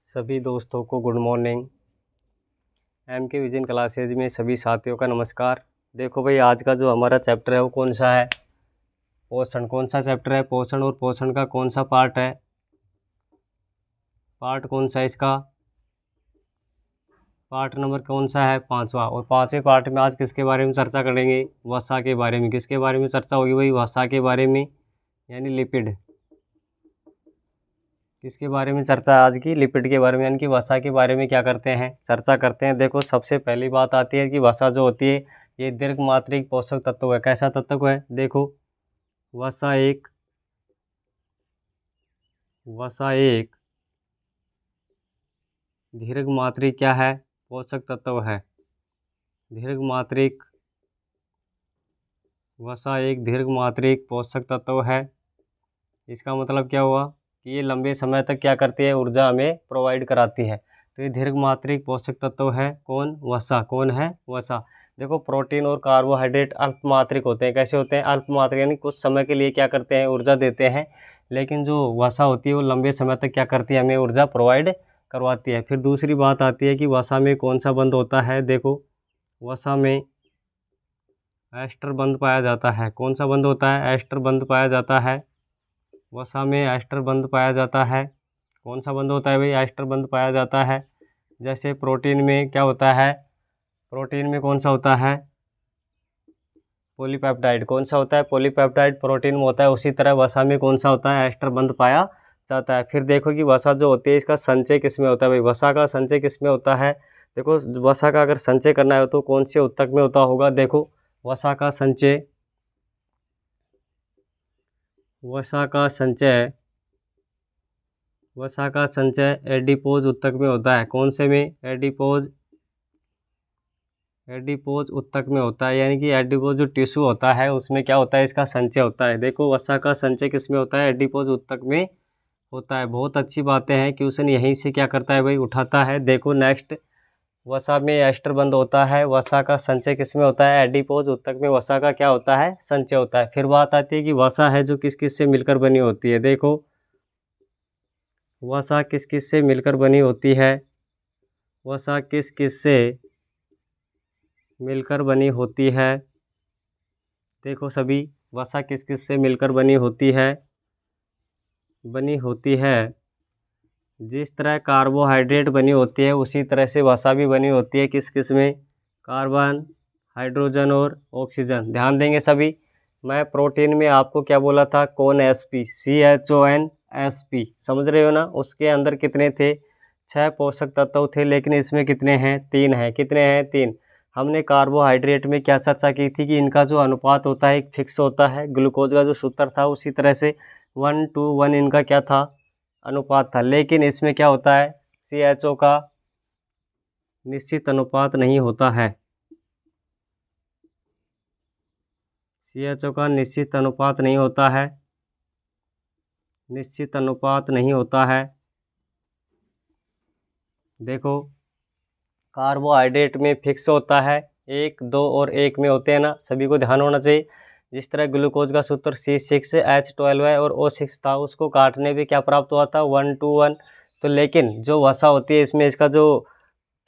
सभी दोस्तों को गुड मॉर्निंग। एम के विजन क्लासेज में सभी साथियों का नमस्कार। देखो भाई, आज का जो हमारा चैप्टर है वो कौन सा है? पोषण। कौन सा चैप्टर है? पोषण। और पोषण का कौन सा पार्ट है? पार्ट कौन सा है इसका? पार्ट नंबर कौन सा है? 5वां। और 5वें पार्ट में आज किसके बारे में चर्चा करेंगे? वसा के बारे में। किसके बारे में चर्चा होगी भाई? वसा के बारे में, यानी लिपिड। किसके बारे में चर्चा आज की? लिपिड के बारे में, यानी कि वसा के बारे में क्या करते हैं? चर्चा करते हैं। देखो, सबसे पहली बात आती है कि वसा जो होती है ये दीर्घ मात्रिक पोषक तत्व है। कैसा तत्व है? देखो, वसा एक दीर्घ मात्रिक क्या है? पोषक तत्व है। दीर्घ मात्रिक वसा एक दीर्घ मात्रिक पोषक तत्व है। इसका मतलब क्या हुआ कि ये लंबे समय तक क्या करती है? ऊर्जा हमें प्रोवाइड कराती है। तो ये दीर्घ मात्रिक पोषक तत्व है। कौन? वसा। कौन है? वसा। देखो, प्रोटीन और कार्बोहाइड्रेट अल्पमात्रिक होते हैं। कैसे होते हैं? अल्पमात्रिक, यानी कुछ समय के लिए क्या करते हैं? ऊर्जा देते हैं। लेकिन जो वसा होती है वो लंबे समय तक क्या करती है? हमें ऊर्जा प्रोवाइड करवाती है। फिर दूसरी बात आती है कि वसा में कौन सा बंध होता है? देखो, वसा में एस्टर बंध पाया जाता है। कौन सा बंध होता है? एस्टर बंध पाया जाता है। वसा में एस्टर बंध पाया जाता है। कौन सा बंध होता है भाई? एस्टर बंध पाया जाता है। जैसे प्रोटीन में क्या होता है? प्रोटीन में कौन सा होता है? पॉलीपेप्टाइड। कौन सा होता है? पॉलीपेप्टाइड प्रोटीन में होता है। उसी तरह वसा में कौन सा होता है? एस्टर बंध पाया जाता है। फिर देखो कि वसा जो होती है इसका संचय किस में होता है भाई? वसा का संचय किस में होता है? देखो, वसा का अगर संचय करना है तो कौन से ऊतक में होता होगा? देखो, वसा का संचय एडिपोज ऊतक में होता है। कौन से में? एडिपोज ऊतक में होता है। यानी कि एडिपोज जो टिश्यू होता है उसमें क्या होता है? इसका संचय होता है। देखो, वसा का संचय किस में होता है? एडिपोज ऊतक में होता है। बहुत अच्छी बातें हैं, क्वेश्चन यहीं से क्या करता है भाई? उठाता है। देखो नेक्स्ट, वसा में एस्टर बंध होता है। वसा का संचय किस में होता है? एडिपोज ऊतक में वसा का क्या होता है? संचय होता है। फिर बात आती है कि वसा है जो किस किस से मिलकर बनी होती है। देखो, वसा किस किस से मिलकर बनी होती है? वसा किस किस से मिलकर बनी होती है? देखो सभी, वसा किस किस से मिलकर बनी होती है? जिस तरह कार्बोहाइड्रेट बनी होती है उसी तरह से वसा भी बनी होती है। किस किस में? कार्बन, हाइड्रोजन और ऑक्सीजन। ध्यान देंगे सभी। मैं प्रोटीन में आपको क्या बोला था? CONSP, CHONSP, समझ रहे हो ना? उसके अंदर कितने थे? 6 पोषक तत्व थे, लेकिन इसमें कितने हैं? 3 हैं। कितने हैं? 3। हमने कार्बोहाइड्रेट में क्या चर्चा की थी कि इनका जो अनुपात होता है एक फिक्स होता है। ग्लूकोज का जो सूत्र था उसी तरह से 1:1 इनका क्या था? अनुपात था। लेकिन इसमें क्या होता है? CHO का निश्चित अनुपात नहीं होता है। CHO का निश्चित अनुपात नहीं होता है। निश्चित अनुपात नहीं होता है। देखो, कार्बोहाइड्रेट में फिक्स होता है। 1, 2 और 1 में होते हैं ना, सभी को ध्यान होना चाहिए। जिस तरह ग्लूकोज का सूत्र C6H12 है और O6 था, उसको काटने पे क्या प्राप्त हुआ था? 1:1। तो लेकिन जो वसा होती है इसमें इसका जो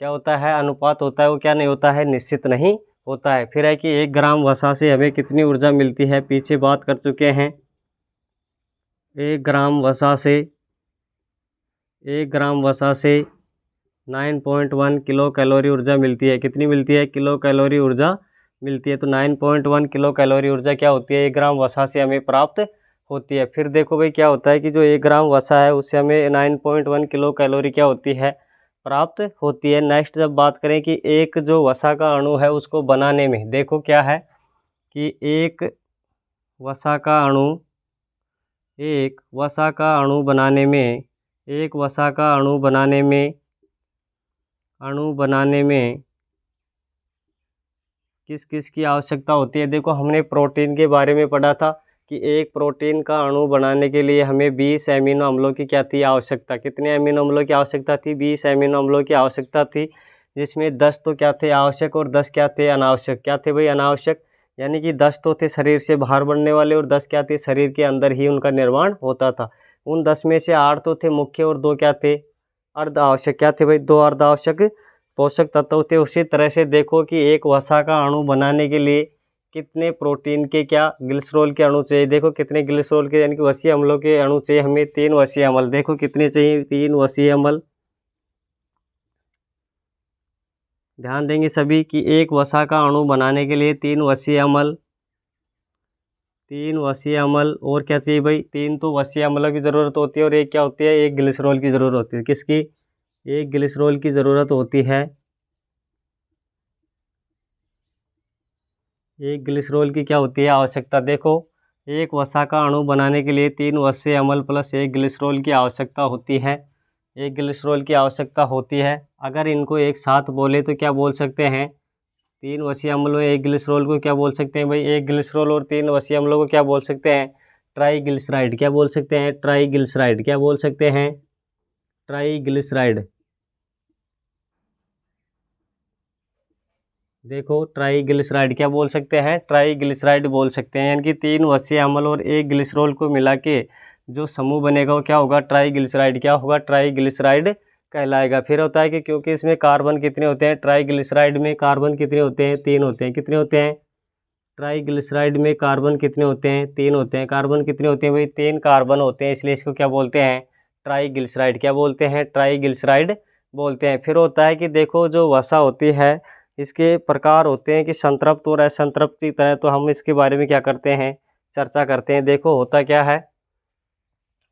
क्या होता है? अनुपात होता है, वो क्या नहीं होता है? निश्चित नहीं होता है। फिर है कि 1 ग्राम वसा से हमें कितनी ऊर्जा मिलती है? पीछे बात कर चुके हैं। 1 ग्राम वसा से 9.1 किलो कैलोरी ऊर्जा मिलती है। कितनी मिलती है? किलो कैलोरी ऊर्जा मिलती है। तो 9.1 किलो कैलोरी ऊर्जा क्या होती है? 1 ग्राम वसा से हमें प्राप्त होती है। फिर देखो भाई, क्या होता है कि जो 1 ग्राम वसा है उससे हमें 9.1 किलो कैलोरी क्या होती है? प्राप्त होती है। नेक्स्ट जब बात करें कि एक जो वसा का अणु है उसको बनाने में, देखो क्या है कि एक वसा का अणु बनाने में किस किस की आवश्यकता होती है? देखो, हमने प्रोटीन के बारे में पढ़ा था कि एक प्रोटीन का अणु बनाने के लिए हमें 20 एमिनो अम्लों की क्या थी? आवश्यकता। कितने एमिनो अम्लों की आवश्यकता थी? 20 एमिनो अम्लों की आवश्यकता थी, जिसमें 10 तो क्या थे? आवश्यक, और 10 क्या थे? अनावश्यक। क्या थे भाई? अनावश्यक। यानी कि 10 तो थे शरीर से बाहर बनने वाले, और 10 क्या थे? शरीर के अंदर ही उनका निर्माण होता था। उन 10 में से 8 तो थे मुख्य, और 2 क्या थे? अर्ध आवश्यक क्या थे भाई, 2 अर्ध आवश्यक पोषक तत्व थे। उसी तरह से देखो कि एक वसा का अणु बनाने के लिए कितने प्रोटीन के क्या ग्लिसरॉल के अणु चाहिए। देखो कितने ग्लिसरॉल के यानी कि वसीय अम्लों के अणु चाहिए हमें, 3 वसीय अम्ल। देखो कितने चाहिए, 3 वसीय अम्ल। ध्यान देंगे सभी कि एक वसा का अणु बनाने के लिए 3 वसीय अम्ल, 3 वसीय अम्ल। और क्या चाहिए भाई, 3 तो वसीय अम्लों की ज़रूरत होती है और एक क्या होती है, एक ग्लिसरॉल की ज़रूरत होती है। किसकी, एक ग्लिसरॉल की ज़रूरत होती है, एक ग्लिसरॉल की क्या होती है आवश्यकता। देखो एक वसा का अणु बनाने के लिए 3 वसीय अम्ल प्लस एक ग्लिसरॉल की आवश्यकता होती है, एक ग्लिसरॉल की आवश्यकता होती है। अगर इनको एक साथ बोले तो क्या बोल सकते हैं, 3 वसीय अम्लों में एक ग्लिसरॉल को क्या बोल सकते हैं भाई, एक ग्लिसरॉल और 3 वसीय अम्लों को क्या बोल सकते हैं, ट्राईग्लिसराइड। क्या बोल सकते हैं, ट्राईग्लिसराइड। क्या बोल सकते हैं, ट्राईग्लिसराइड। देखो ट्राईग्लिसराइड क्या बोल सकते हैं, ट्राईग्लिसराइड बोल सकते हैं। यानी कि 3 वसीय अम्ल और एक ग्लिसरॉल को मिला के जो समूह बनेगा वो क्या होगा, ट्राईग्लिसराइड। क्या होगा, ट्राईग्लिसराइड कहलाएगा। फिर होता है कि क्योंकि इसमें कार्बन कितने होते हैं, ट्राईग्लिसराइड में कार्बन कितने होते हैं, 3 होते हैं। कितने होते हैं, ट्राईग्लिसराइड में कार्बन कितने होते हैं, 3 होते हैं। कार्बन कितने होते हैं भाई, 3 कार्बन होते हैं, इसलिए इसको क्या बोलते हैं, ट्राईग्लिसराइड। क्या बोलते हैं, ट्राईग्लिसराइड बोलते हैं। फिर होता है कि देखो जो वसा होती है इसके प्रकार होते हैं कि संतृप्त और असंतृप्त की तरह। तो हम इसके बारे में क्या करते हैं, चर्चा करते हैं। देखो होता क्या है,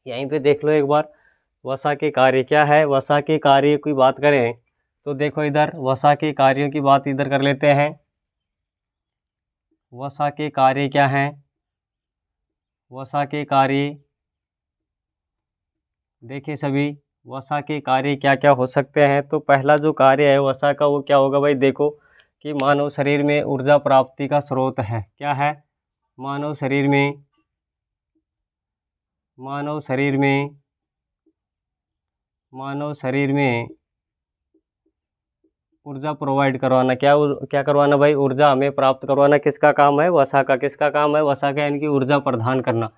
यहीं पे देख लो एक बार, वसा के कार्य क्या है। वसा के कार्य की बात करें तो देखो इधर वसा के कार्यों की बात इधर कर लेते हैं। वसा के कार्य क्या हैं, वसा के कार्य देखिए सभी, वसा के कार्य क्या क्या हो सकते हैं। तो पहला जो कार्य है वसा का वो क्या होगा भाई, देखो कि मानव शरीर में ऊर्जा प्राप्ति का स्रोत है। क्या है, मानव शरीर में, मानव शरीर में, मानव शरीर में ऊर्जा प्रोवाइड करवाना। क्या करवाना भाई, ऊर्जा हमें प्राप्त करवाना। किसका काम है, वसा का। किसका काम है, वसा का, यानी कि ऊर्जा प्रदान करना,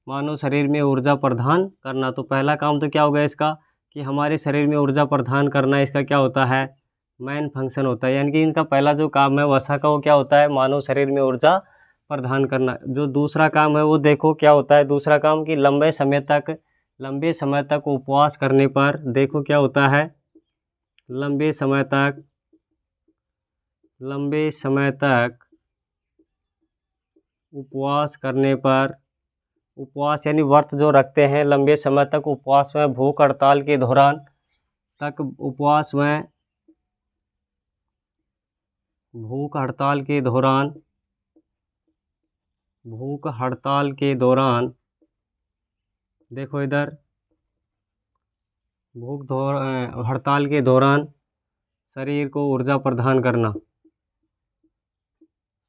मानव शरीर में ऊर्जा प्रदान करना। तो पहला काम तो क्या होगा इसका, कि हमारे शरीर में ऊर्जा प्रदान करना इसका क्या होता है, मेन फंक्शन होता है। यानी कि इनका पहला जो काम है वसा का वो क्या होता है, मानव शरीर में ऊर्जा प्रदान करना। जो दूसरा काम है वो देखो क्या होता है, दूसरा काम कि लंबे समय तक उपवास करने पर देखो क्या होता है, लंबे समय तक उपवास करने पर, उपवास यानी व्रत जो रखते हैं लंबे समय तक उपवास में, भूख हड़ताल के दौरान तक उपवास में, भूख हड़ताल के दौरान, भूख हड़ताल के दौरान देखो इधर, हड़ताल के दौरान शरीर को ऊर्जा प्रदान करना,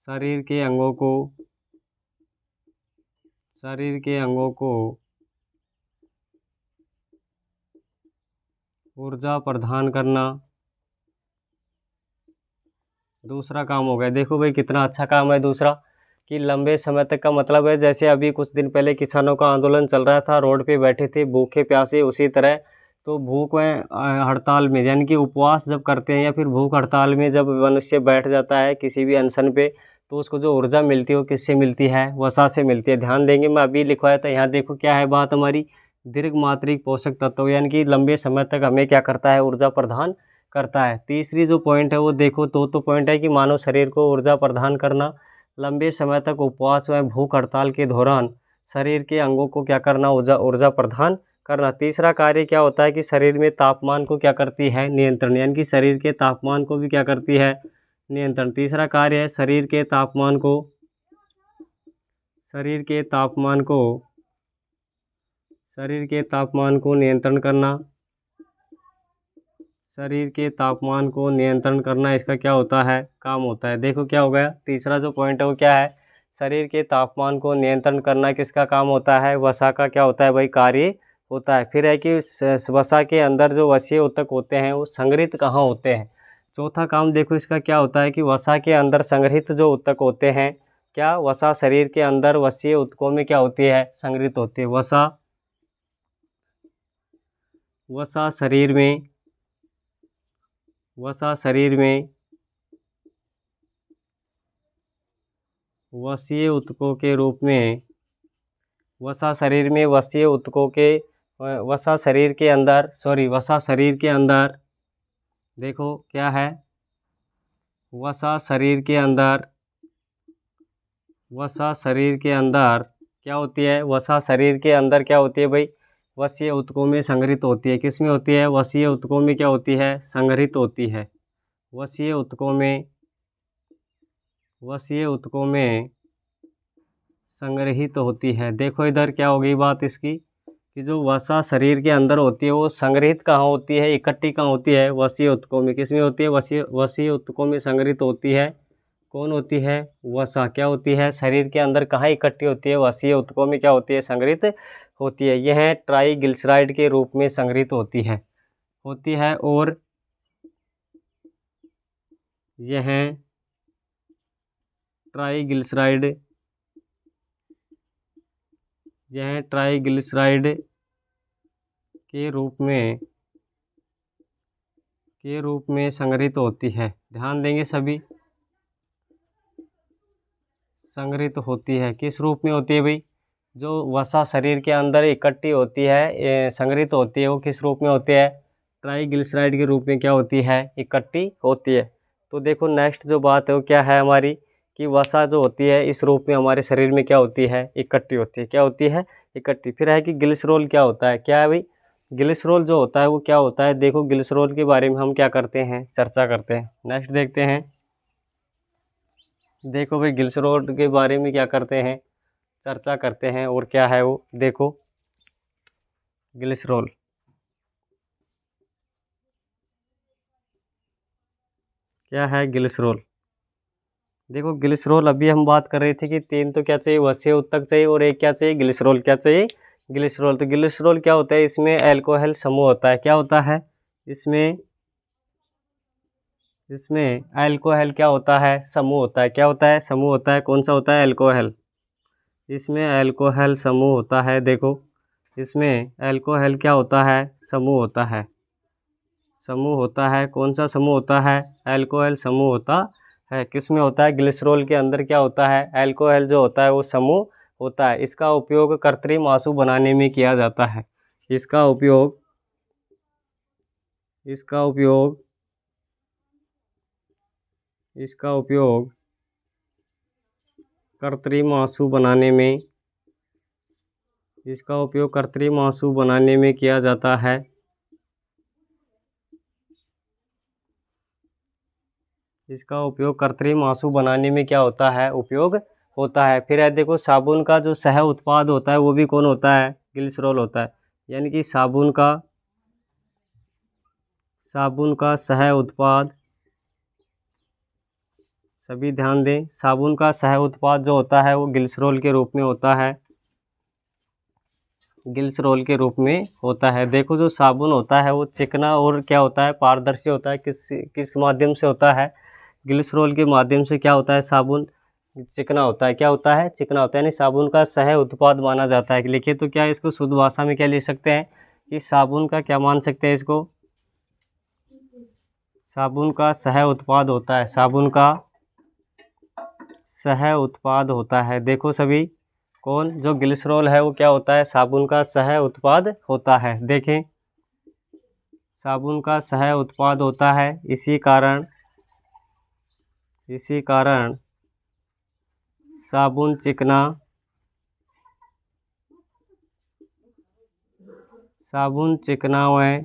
शरीर के अंगों को, शरीर के अंगों को ऊर्जा प्रदान करना दूसरा काम हो गया। देखो भाई कितना अच्छा काम है दूसरा, कि लंबे समय तक का मतलब है जैसे अभी कुछ दिन पहले किसानों का आंदोलन चल रहा था, रोड पे बैठे थे भूखे प्यासे, उसी तरह तो भूख में हड़ताल में यानी कि उपवास जब करते हैं या फिर भूख हड़ताल में जब मनुष्य बैठ जाता है किसी भी अनशन पे, तो उसको जो ऊर्जा मिलती है वो किससे मिलती है, वसा से मिलती है। ध्यान देंगे, मैं अभी लिखवाया था, यहाँ देखो क्या है बात हमारी, दीर्घ मात्रिक पोषक तत्व, यानी कि लंबे समय तक हमें क्या करता है, ऊर्जा प्रदान करता है। तीसरी जो पॉइंट है वो देखो, तो पॉइंट है कि मानव शरीर को ऊर्जा प्रदान करना, लंबे समय तक उपवास व भूख हड़ताल के दौरान शरीर के अंगों को क्या करना, ऊर्जा प्रदान करना। तीसरा कार्य क्या होता है कि शरीर में तापमान को क्या करती है, नियंत्रण, यानी कि शरीर के तापमान को भी क्या करती है, नियंत्रण। तीसरा कार्य है शरीर के तापमान को, शरीर के तापमान को, शरीर के तापमान को नियंत्रण करना, शरीर के तापमान को नियंत्रण करना इसका क्या होता है, काम होता है। देखो क्या हो गया, तीसरा जो पॉइंट है वो क्या है, शरीर के तापमान को नियंत्रण करना किसका काम होता है, वसा का क्या होता है भाई, कार्य होता है। फिर है कि वसा के अंदर जो वसीय ऊतक होते हैं वो संग्रहित कहाँ होते हैं। चौथा काम देखो इसका क्या होता है कि वसा के अंदर संग्रहित जो ऊतक होते हैं, क्या वसा शरीर के अंदर वसीय ऊतकों में क्या होती है, संग्रहित होती है। वसा शरीर में वसा शरीर में वसीय ऊतकों के रूप में, वसा शरीर में वसीय ऊतकों के, वसा शरीर के अंदर, वसा शरीर के अंदर देखो क्या है, वसा शरीर के अंदर, वसा शरीर के अंदर क्या होती है, वसा शरीर के अंदर क्या होती है भाई, वसीय ऊतकों में संग्रहित होती है। किस में होती है, वसीय ऊतकों में क्या होती है, संग्रहित होती है। वसीय ऊतकों में, वसीय ऊतकों में संग्रहित होती है। देखो इधर क्या हो गई बात इसकी, कि जो वसा शरीर के अंदर होती है वो संग्रहित कहाँ होती है, इकट्ठी कहाँ होती है, वसीय ऊतकों में। किस में होती है, वसीय ऊतकों में संग्रहित होती है। कौन होती है, वसा क्या होती है, शरीर के अंदर कहाँ इकट्ठी होती है, वसीय ऊतकों में क्या होती है, संग्रहित होती है। यह ट्राइग्लिसराइड के रूप में संग्रहित होती है, और यह ट्राइग्लिसराइड, यह ट्राइग्लिसराइड के रूप में संग्रहित होती है। ध्यान देंगे सभी, संग्रहित होती है। किस रूप में होती है भाई, जो वसा शरीर के अंदर इकट्ठी होती है, संग्रहित होती है, वो किस रूप में होती है, ट्राइग्लिसराइड के रूप में क्या होती है, इकट्ठी होती है। तो देखो नेक्स्ट जो बात है वो क्या है हमारी, कि वसा जो होती है इस रूप में हमारे शरीर में क्या होती है, इकट्ठी होती है। क्या होती है, इकट्ठी। फिर है कि ग्लिसरॉल क्या होता है, क्या है भाई, ग्लिसरॉल जो होता है वो क्या होता है। देखो ग्लिसरॉल के बारे में हम क्या करते हैं, चर्चा करते हैं। नेक्स्ट देखते हैं, देखो भाई ग्लिसरॉल के बारे में क्या करते हैं, चर्चा करते हैं। और क्या है वो, देखो ग्लिसरॉल, क्या है ग्लिसरॉल। देखो ग्लिसरॉल अभी हम बात कर रहे थे कि 3 तो क्या चाहिए, वसीय ऊतक चाहिए, और एक क्या चाहिए, ग्लिसरॉल। क्या चाहिए, ग्लिसरॉल। तो ग्लिसरॉल क्या होता है, इसमें अल्कोहल समूह होता है। क्या होता है, इसमें अल्कोहल क्या होता है, समूह होता है। क्या होता है, समूह होता है। कौन सा होता है, अल्कोहल। इसमें अल्कोहल समूह होता है। देखो इसमें अल्कोहल क्या होता है, समूह होता है, समूह होता है। कौन सा समूह होता है, अल्कोहल समूह होता है। किस में होता है, ग्लिसरॉल के अंदर क्या होता है, अल्कोहल जो होता है वो समूह होता है। इसका उपयोग कृत्रिम आंसू बनाने में किया जाता है। इसका उपयोग, इसका उपयोग, इसका उपयोग कृत्रिम आंसू बनाने में, इसका उपयोग कृत्रिम आंसू बनाने में किया जाता है। इसका उपयोग कृत्रिम आंसू बनाने में क्या होता है, उपयोग होता है। फिर है देखो साबुन का जो सह उत्पाद होता है वो भी कौन होता है, ग्लिसरॉल होता है। यानी कि साबुन का सह उत्पाद, सभी ध्यान दें, साबुन का सह उत्पाद जो होता है वो ग्लिसरॉल के रूप में होता है, ग्लिसरॉल के रूप में होता है। देखो जो साबुन होता है वो चिकना और क्या होता है, पारदर्शी होता है। किस माध्यम से होता है, ग्लिसरॉल के माध्यम से क्या होता है, साबुन चिकना होता है। क्या होता है, चिकना होता है। यानी साबुन का सह उत्पाद माना जाता है। लिखिए तो क्या इसको शुद्ध भाषा में क्या लिख सकते हैं, कि साबुन का क्या मान सकते हैं इसको, साबुन का सह उत्पाद होता है, साबुन का सह उत्पाद होता है। देखो सभी, कौन, जो ग्लिसरॉल है वो क्या होता है, साबुन का सह उत्पाद होता है। देखें साबुन का सह उत्पाद होता है। इसी कारण साबुन चिकना, व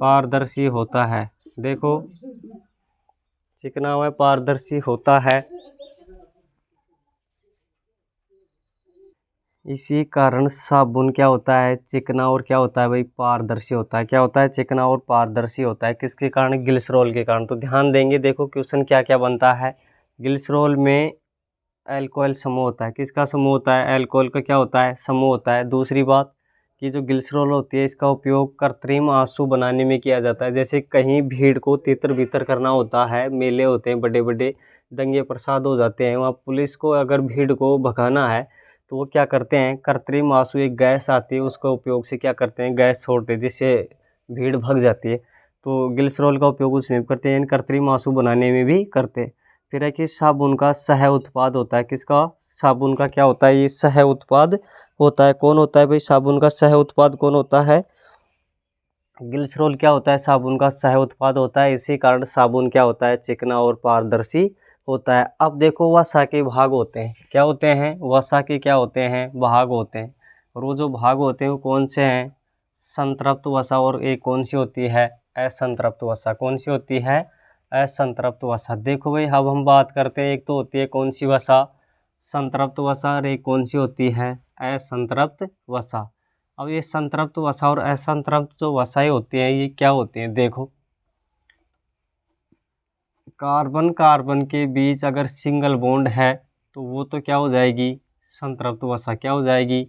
पारदर्शी होता है। देखो चिकना व पारदर्शी होता है। इसी कारण साबुन क्या होता है, चिकना और क्या होता है भाई, पारदर्शी होता है। क्या होता है, चिकना और पारदर्शी होता है। किसके कारण, ग्लिसरॉल के कारण। तो ध्यान देंगे, देखो क्वेश्चन क्या क्या बनता है। ग्लिसरॉल में अल्कोहल समूह होता है। किसका समूह होता है, अल्कोहल का क्या होता है, समूह होता है। दूसरी बात कि जो ग्लिसरॉल होती है इसका उपयोग कृत्रिम आंसू बनाने में किया जाता है। जैसे कहीं भीड़ को तितर बितर करना होता है, मेले होते हैं बड़े बड़े, दंगे प्रसाद हो जाते हैं, वहाँ पुलिस को अगर भीड़ को भगाना है तो वो क्या करते हैं, कृत्रिम आंसू, एक गैस आती है, उसका उपयोग से क्या करते हैं, गैस छोड़ते हैं, जिससे भीड़ भाग जाती है, तो ग्लिसरॉल का उपयोग उसमें भी करते हैं, कृत्रिम आंसू बनाने में भी करते हैं। फिर है कि साबुन का सह उत्पाद होता है, किसका? साबुन का क्या होता है? ये सह उत्पाद होता है। कौन होता है भाई साबुन का सह उत्पाद? कौन होता है? ग्लिसरॉल क्या होता है? साबुन का सह उत्पाद होता है। इसी कारण साबुन क्या होता है? चिकना और पारदर्शी होता है। अब देखो वसा के भाग होते हैं, क्या होते हैं? वसा के क्या होते हैं? भाग होते हैं। और वो जो भाग होते हैं वो कौन से हैं? संतृप्त वसा, और एक कौन सी होती है? असंतृप्त वसा। कौन सी होती है? असंतृप्त वसा। देखो भाई अब हम बात करते हैं, एक तो होती है कौन सी वसा? संतृप्त वसा, और एक कौन सी होती है? असंतृप्त वसा। अब ये संतृप्त वसा और असंतृप्त जो वसाएं होती हैं ये क्या होती हैं? देखो, कार्बन कार्बन के बीच अगर सिंगल बॉन्ड है तो वो तो क्या हो जाएगी? संतृप्त वसा। क्या हो जाएगी?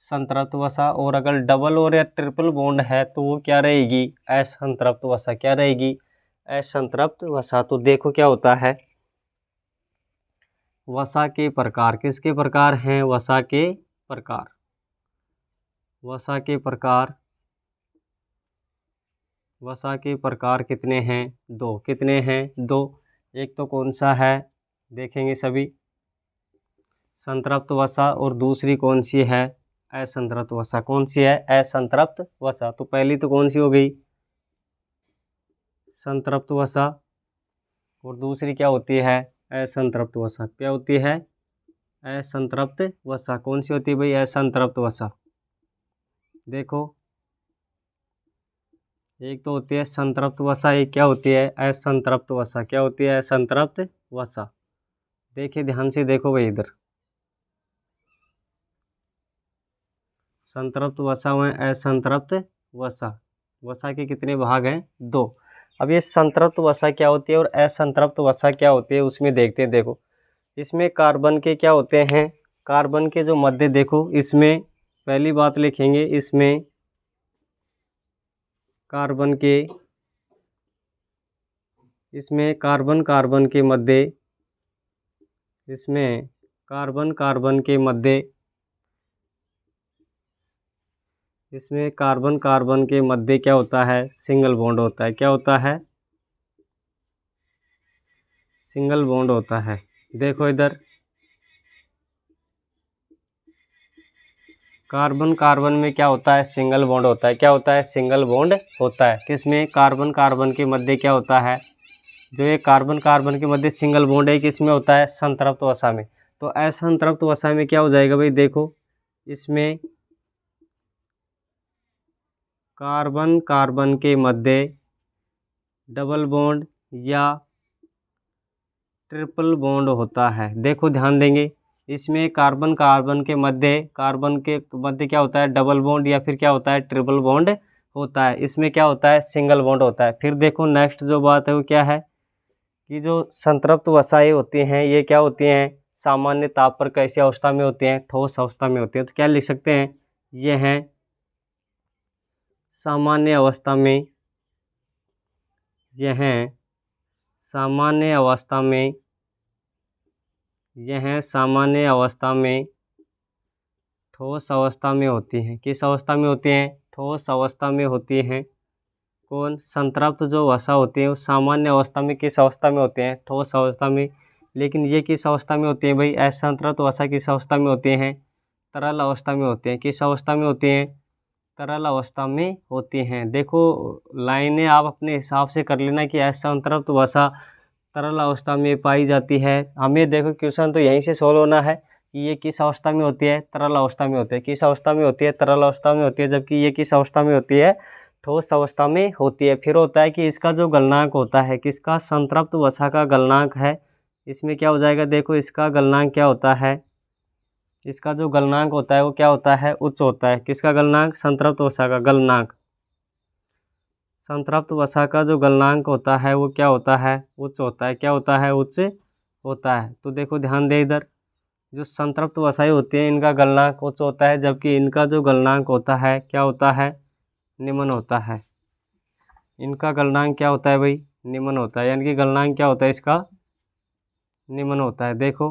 संतृप्त वसा। और अगर डबल और या ट्रिपल बॉन्ड है तो वो क्या रहेगी? असंतृप्त वसा। क्या रहेगी? असंतृप्त वसा। तो देखो क्या होता है, वसा के प्रकार किसके प्रकार हैं? वसा के प्रकार। वसा के प्रकार, वसा के प्रकार कितने हैं? दो। कितने हैं? दो। एक तो कौन सा है? देखेंगे सभी, संतृप्त वसा, और दूसरी कौन सी है? असंतृप्त वसा। कौन सी है? असंतृप्त वसा। तो पहली तो कौन सी हो गई? संतृप्त वसा। और दूसरी क्या होती है? असंतृप्त वसा। क्या होती है? असंतृप्त वसा। कौन सी होती है भाई? असंतृप्त वसा। देखो, एक तो होती है संतृप्त वसा, एक क्या होती है? असंतृप्त वसा। क्या होती है? असंतृप्त वसा। देखिए ध्यान से देखो भाई, इधर संतृप्त वसा व असंतृप्त वसा। वसा के कितने भाग हैं? दो। अब ये संतृप्त वसा क्या होती है और असंतृप्त वसा क्या होती है उसमें देखते हैं। देखो, इसमें कार्बन के क्या होते हैं? कार्बन के जो मध्य, देखो इसमें पहली बात लिखेंगे, इसमें कार्बन के, इसमें कार्बन कार्बन के मध्य, इसमें कार्बन कार्बन के मध्य, इसमें कार्बन कार्बन के मध्य क्या होता है? सिंगल बॉन्ड होता है। क्या होता है? सिंगल बॉन्ड होता है। देखो इधर, कार्बन कार्बन में क्या होता है? सिंगल बॉन्ड होता है। क्या होता है? सिंगल बॉन्ड होता है। किसमें? कार्बन कार्बन के मध्य क्या होता है? जो ये कार्बन कार्बन के मध्य सिंगल बॉन्ड है किसमें होता है? संतृप्त वसा में। तो असंतृप्त वसा में क्या हो जाएगा भाई? देखो, इसमें कार्बन कार्बन के मध्य डबल बॉन्ड या ट्रिपल बॉन्ड होता है। देखो ध्यान देंगे, इसमें कार्बन कार्बन के मध्य, कार्बन के मध्य क्या होता है? डबल बॉन्ड या फिर क्या होता है? ट्रिपल बॉन्ड होता है। इसमें क्या होता है? सिंगल बॉन्ड होता है। फिर देखो नेक्स्ट जो बात है वो क्या है कि जो संतृप्त वसाएं होती हैं ये क्या होती हैं? सामान्य ताप पर कैसी अवस्था में होती हैं? ठोस अवस्था में होती हैं। तो क्या लिख सकते हैं? ये हैं सामान्य अवस्था में, यह हैं सामान्य अवस्था में, यह सामान्य अवस्था में ठोस अवस्था में होती हैं। किस अवस्था में होती हैं? ठोस अवस्था में होती हैं। कौन? संतृप्त जो वसा होती है वो सामान्य अवस्था में किस अवस्था में होते हैं? ठोस अवस्था में। लेकिन ये किस अवस्था में होती है भाई? असंतृप्त वसा किस अवस्था में होती हैं? तरल अवस्था में होते हैं। किस अवस्था में होती हैं? तरल अवस्था में होती हैं। देखो लाइनें आप अपने हिसाब से कर लेना कि असंतृप्त वसा तरल अवस्था में पाई जाती है। हमें देखो क्वेश्चन तो यहीं से सोल्व होना है कि ये किस अवस्था में होती है? तरल अवस्था में होती है। किस अवस्था में होती है? तरल अवस्था में होती है। जबकि ये किस अवस्था में होती है? ठोस अवस्था में होती है। फिर होता है कि इसका जो गलनांक होता है, किसका? संतृप्त वसा का गलनांक है। इसमें क्या हो जाएगा? देखो इसका गलनांक क्या होता है? इसका जो गलनांक होता है वो क्या होता है? उच्च होता है। किसका गलनांक? संतृप्त वसा का गलनांक। संतृप्त वसा का जो गलनांक होता है वो क्या होता है? उच्च होता है। क्या होता है? उच्च होता है। तो देखो ध्यान दे इधर, जो संतृप्त वसाएं होती हैं इनका गलनांक उच्च होता है, जबकि इनका जो गलनांक होता है क्या होता है? निम्न होता है। इनका गलनांक क्या होता है भाई? निम्न होता है। यानी कि गलनांक क्या होता है इसका? निम्न होता है। देखो,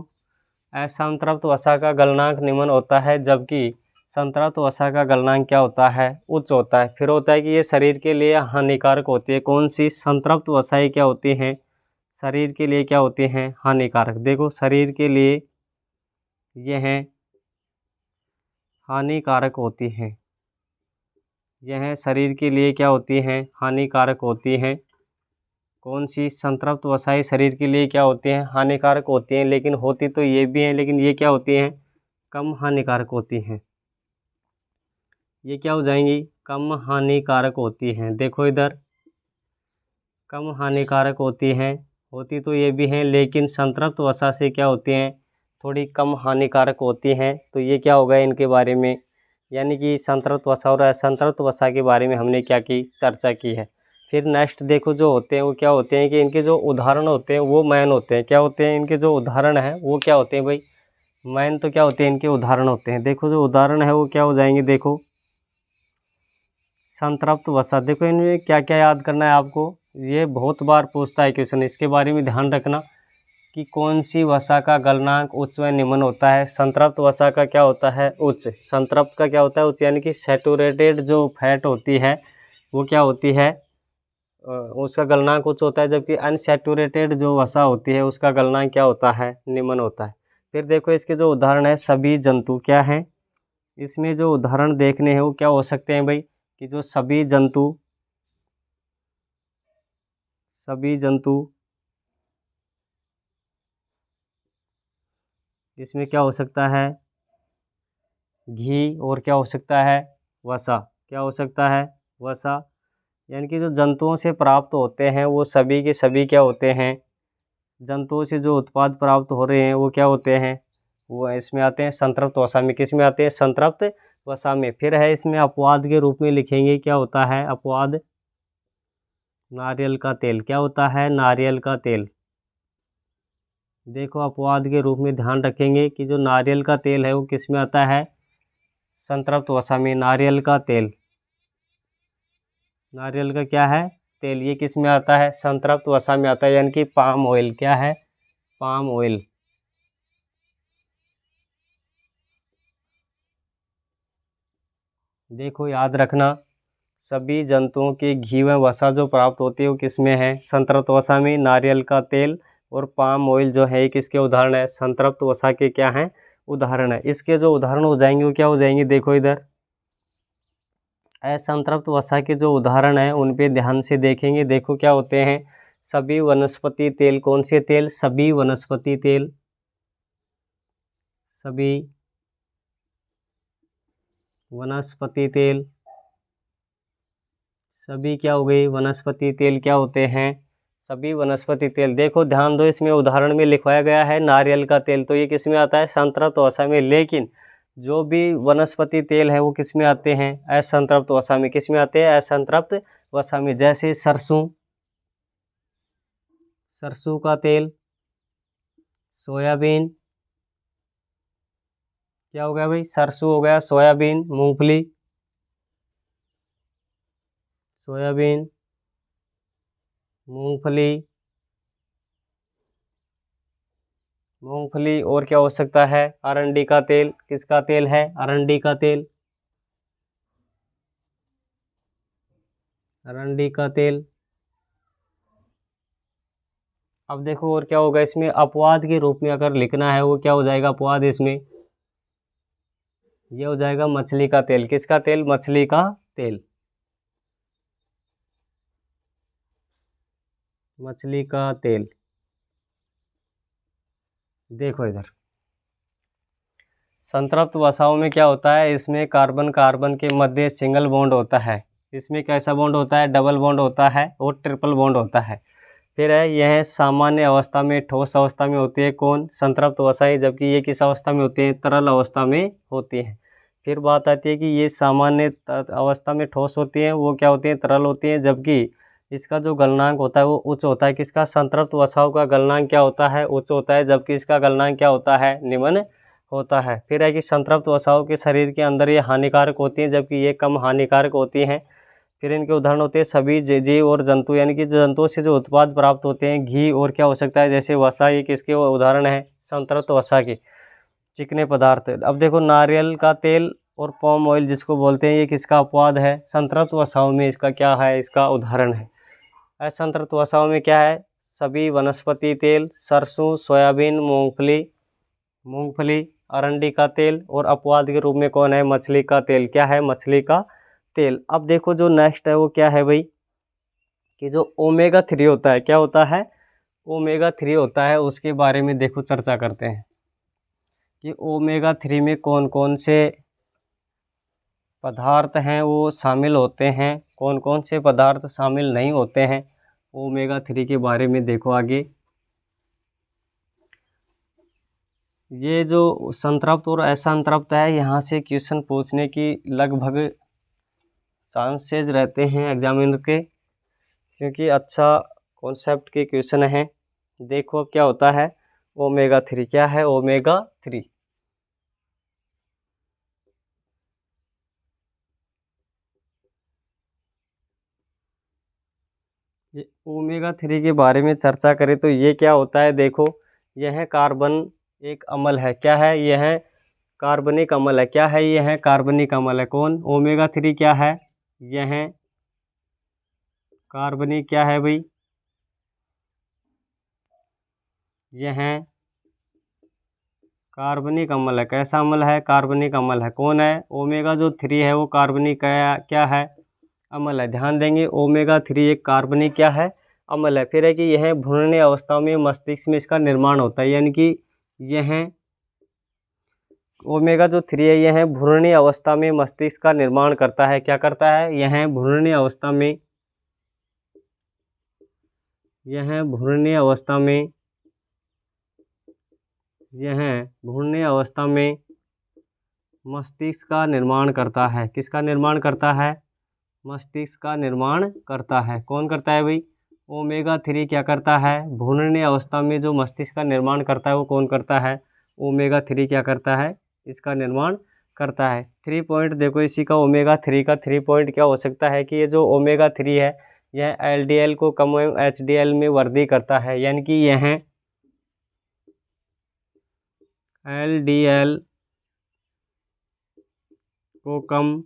असंतृप्त वसा का गलनांक निम्न होता है, जबकि संतृप्त वसा का गलनांक क्या होता है, उच्च होता है। फिर होता है कि ये शरीर के लिए हानिकारक होती है। कौन सी संतृप्त वसाएं क्या होती हैं, शरीर के लिए क्या होती हैं, हानिकारक। देखो शरीर के लिए यह हानिकारक होती हैं, यह शरीर के लिए क्या होती हैं, हानिकारक होती हैं। कौन सी संतृप्त वसाएं शरीर के लिए क्या होती हैं, हानिकारक होती हैं। लेकिन होती तो ये भी हैं, लेकिन ये क्या होती हैं, कम हानिकारक होती हैं। ये क्या हो जाएंगी, कम हानिकारक होती हैं। देखो इधर कम हानिकारक होती हैं, होती तो ये भी हैं, लेकिन संतृप्त वसा से क्या होती हैं, थोड़ी कम हानिकारक होती हैं। तो ये क्या होगा इनके बारे में, यानी कि संतृप्त वसा और असंतृप्त वसा के बारे में हमने क्या की, चर्चा की है। फिर नेक्स्ट देखो जो होते हैं वो क्या होते हैं कि इनके जो उदाहरण होते हैं वो मैन होते हैं। क्या होते हैं इनके जो उदाहरण हैं वो क्या होते हैं भाई, मैन। तो क्या होते हैं इनके उदाहरण होते हैं। देखो जो उदाहरण है वो क्या हो जाएंगे, देखो संतृप्त वसा। देखो इनमें क्या क्या याद करना है आपको, ये बहुत बार पूछता है क्वेश्चन, इसके बारे में ध्यान रखना कि कौन सी वसा का गलनांक उच्च व निम्न होता है। संतृप्त वसा का क्या होता है, उच्च। संतृप्त का क्या होता है, उच्च, यानी कि सैचुरेटेड जो फैट होती है वो क्या होती है, उसका गलनांक उच्च होता है। जबकि अनसैचुरेटेड जो वसा होती है उसका गलनांक क्या होता है, निम्न होता है। फिर देखो इसके जो उदाहरण है, सभी जंतु क्या हैं, इसमें जो उदाहरण देखने हैं वो क्या हो सकते हैं भाई, कि जो सभी जंतु इसमें क्या हो सकता है, घी, और क्या हो सकता है, वसा। क्या हो सकता है, वसा। यानी कि जो जंतुओं से प्राप्त होते हैं वो सभी के सभी क्या होते हैं, जंतुओं से जो उत्पाद प्राप्त हो रहे हैं वो क्या होते हैं, वो इसमें आते हैं संतृप्त वसा में। किस में आते हैं, संतृप्त वसा में। फिर है इसमें अपवाद के रूप में लिखेंगे, क्या होता है अपवाद, नारियल का तेल। क्या होता है, नारियल का तेल। देखो अपवाद के रूप में ध्यान रखेंगे कि जो नारियल का तेल है वो किस में आता है, संतृप्त वसा में। नारियल का तेल, नारियल का क्या है, तेल, ये किस में आता है, संतृप्त वसा में आता है। यानी कि पाम ऑयल, क्या है, पाम ऑयल। देखो याद रखना, सभी जंतुओं के घी व वसा जो प्राप्त होती है वो किस में है, संतृप्त वसा में। नारियल का तेल और पाम ऑयल जो है किसके उदाहरण है, संतृप्त वसा के क्या हैं, उदाहरण है। इसके जो उदाहरण हो जाएंगे वो क्या हो जाएंगे, देखो इधर असंतृप्त वसा के जो उदाहरण हैं उन पे ध्यान से देखेंगे। देखो क्या होते हैं, सभी वनस्पति तेल। कौन से तेल, सभी वनस्पति तेल। सभी वनस्पति तेल, सभी क्या हो गई, वनस्पति तेल क्या होते हैं, सभी वनस्पति तेल। देखो ध्यान दो, इसमें उदाहरण में लिखवाया गया है नारियल का तेल, तो ये किस में आता है, संतृप्त वसा में। लेकिन जो भी वनस्पति तेल है वो किस में आते हैं, असंतृप्त वसा में। किस में आते हैं, असंतृप्त वसा में। जैसे सरसों, सरसों का तेल, सोयाबीन, क्या हो गया भाई, सरसों हो गया, सोयाबीन, मूंगफली, सोयाबीन, मूंगफली, मूंगफली। और क्या हो सकता है, अरंडी का तेल। किसका तेल है, अरंडी का तेल, अरंडी का तेल। अब देखो और क्या होगा, इसमें अपवाद के रूप में अगर लिखना है वो क्या हो जाएगा, अपवाद इसमें ये हो जाएगा मछली का तेल। किसका तेल, मछली का तेल, मछली का तेल। देखो इधर संतृप्त वसाओं में क्या होता है, इसमें कार्बन कार्बन के मध्य सिंगल बॉन्ड होता है। इसमें कैसा बॉन्ड होता है, डबल बॉन्ड होता है और ट्रिपल बॉन्ड होता है। फिर है यह सामान्य अवस्था में, ठोस अवस्था में होती है। कौन, संतृप्त वसाएं। जबकि ये किस अवस्था में होती हैं, तरल अवस्था में होती हैं। फिर बात आती है कि ये सामान्य अवस्था में ठोस होती हैं, वो क्या होती हैं, तरल होती हैं। जबकि इसका जो गलनांक होता है वो उच्च होता है। किसका, संतृप्त वसाओं का गलनांक क्या होता है, उच्च होता है। जबकि इसका गलनांक क्या होता है, निम्न होता है। फिर है कि संतृप्त वसाओं के शरीर के अंदर ये हानिकारक होती हैं, जबकि ये कम हानिकारक होती हैं। फिर इनके उदाहरण होते हैं सभी जीव और जंतु, यानी कि जंतुओं से जो उत्पाद प्राप्त होते हैं, घी और क्या हो सकता है, जैसे वसा, ये किसके उदाहरण है, संतृप्त वसा के चिकने पदार्थ। अब देखो नारियल का तेल और पॉम ऑयल जिसको बोलते हैं, ये किसका अपवाद है? संतृप्त वसाओं में इसका क्या है? इसका उदाहरण है। असंतृप्त वसाओं में क्या है? सभी वनस्पति तेल, सरसों, सोयाबीन, मूंगफली, अरंडी का तेल। और अपवाद के रूप में कौन है? मछली का तेल। क्या है? मछली का तेल। अब देखो जो नेक्स्ट है वो क्या है भाई, कि जो ओमेगा 3 होता है, क्या होता है? ओमेगा 3 होता है, उसके बारे में देखो चर्चा करते हैं कि ओमेगा 3 में कौन कौन से पदार्थ हैं वो शामिल होते हैं, कौन कौन से पदार्थ शामिल नहीं होते हैं। ओमेगा 3 के बारे में देखो आगे। ये जो संतृप्त और असंतृप्त है, यहाँ से क्वेश्चन पूछने की लगभग चांसेज रहते हैं एग्जामिनर के, क्योंकि अच्छा कॉन्सेप्ट के क्वेश्चन हैं। देखो अब क्या होता है ओमेगा 3। क्या है ओमेगा 3? ये ओमेगा 3 के बारे में चर्चा करें तो ये क्या होता है, देखो यह कार्बन एक अम्ल है। क्या है? यह कार्बनिक अम्ल है। क्या है? यह कार्बनिक अम्ल है। कौन? ओमेगा 3 क्या है? यह कार्बनिक क्या है भाई? यह कार्बनिक अम्ल है। कैसा अम्ल है? कार्बनिक अम्ल है। कौन है? ओमेगा जो 3 है वो कार्बनिक क्या है? अम्ल है। ध्यान देंगे ओमेगा 3 एक कार्बनिक क्या है? अम्ल है। फिर है कि यह भ्रूणीय अवस्था में मस्तिष्क में इसका निर्माण होता है, यानी कि यह ओमेगा जो 3 है यह भ्रूणीय अवस्था में मस्तिष्क का निर्माण करता है। क्या करता है? यह भ्रूणीय अवस्था में, यह भ्रूणीय अवस्था में, यह भ्रूणीय अवस्था में मस्तिष्क का निर्माण करता है। किसका निर्माण करता है? मस्तिष्क का निर्माण करता है। कौन करता है भाई? ओमेगा 3 क्या करता है? भ्रूणीय अवस्था में जो मस्तिष्क का निर्माण करता है वो कौन करता है? ओमेगा 3 क्या करता है? इसका निर्माण करता है। 3 पॉइंट देखो इसी का, ओमेगा 3 का 3 पॉइंट क्या हो सकता है कि ये जो ओमेगा 3 है यह एलडीएल को कम एचडीएल में वृद्धि करता है, यानी कि यह एलडीएल को कम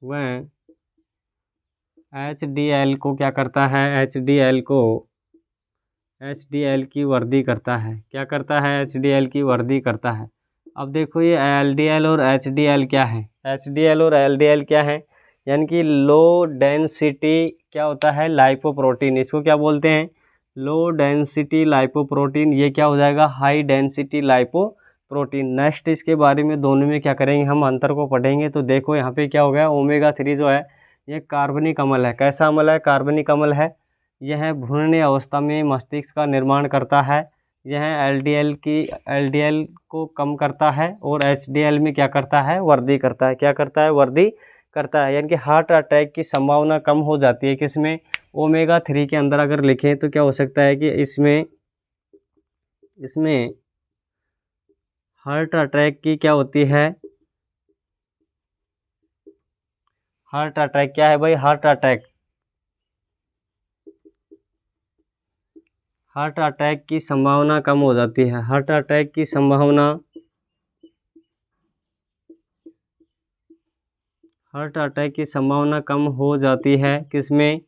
व एचडीएल को क्या करता है? एचडीएल की वृद्धि करता है। क्या करता है? एचडीएल की वृद्धि करता है। अब देखो ये एलडीएल और एचडीएल क्या है? एचडीएल और एलडीएल क्या है? यानी कि लो डेंसिटी क्या होता है? लाइपोप्रोटीन। इसको क्या बोलते हैं? Low density lipoprotein. ये क्या हो जाएगा? High density lipoprotein. नेक्स्ट इसके बारे में दोनों में क्या करेंगे, हम अंतर को पढ़ेंगे। तो देखो यहाँ पे क्या हो गया, ओमेगा 3 जो है ये कार्बनिक अम्ल है। कैसा अम्ल है? कार्बनिक अम्ल है। यह भ्रूणीय अवस्था में मस्तिष्क का निर्माण करता है। यह एलडीएल को कम करता है और एचडीएल में क्या करता है? वृद्धि करता है। क्या करता है? वृद्धि करता है। यानी कि हार्ट अटैक की संभावना कम हो जाती है। किसमें? ओमेगा 3 के अंदर अगर लिखें तो क्या हो सकता है कि इसमें हार्ट अटैक की क्या होती है? हार्ट अटैक क्या है भाई? हार्ट अटैक की संभावना कम हो जाती है। हार्ट अटैक की संभावना, हार्ट अटैक की संभावना कम हो जाती है। किसमें?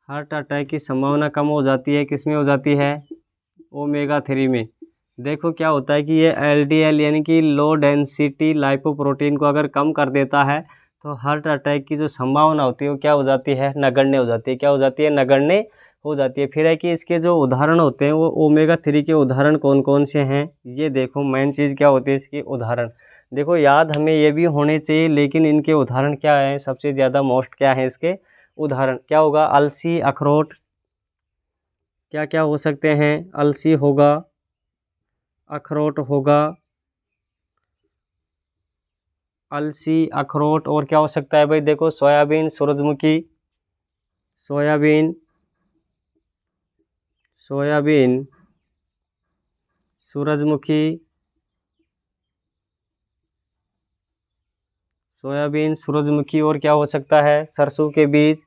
हार्ट अटैक की संभावना कम हो जाती है। किसमें हो जाती है? ओमेगा 3 में। देखो क्या होता है कि ये एलडीएल यानी कि लो डेंसिटी लाइपोप्रोटीन को अगर कम कर देता है तो हार्ट अटैक की जो संभावना होती है वो क्या हो जाती है? नगण्य हो जाती है। क्या हो जाती है? नगण्य हो जाती है। फिर है कि इसके जो उदाहरण होते हैं वो ओमेगा 3 के उदाहरण कौन कौन से हैं, ये देखो। मेन चीज़ क्या होती है इसकी? उदाहरण। देखो याद हमें ये भी होने चाहिए, लेकिन इनके उदाहरण क्या है? सबसे ज़्यादा मोस्ट क्या है इसके उदाहरण? क्या होगा? अलसी, अखरोट। क्या क्या हो सकते हैं? अलसी होगा, अखरोट होगा, अलसी, अखरोट। और क्या हो सकता है भाई? देखो सोयाबीन, सूरजमुखी, सोयाबीन, सोयाबीन, सूरजमुखी, सोयाबीन, सूरजमुखी। और क्या हो सकता है? सरसों के बीज,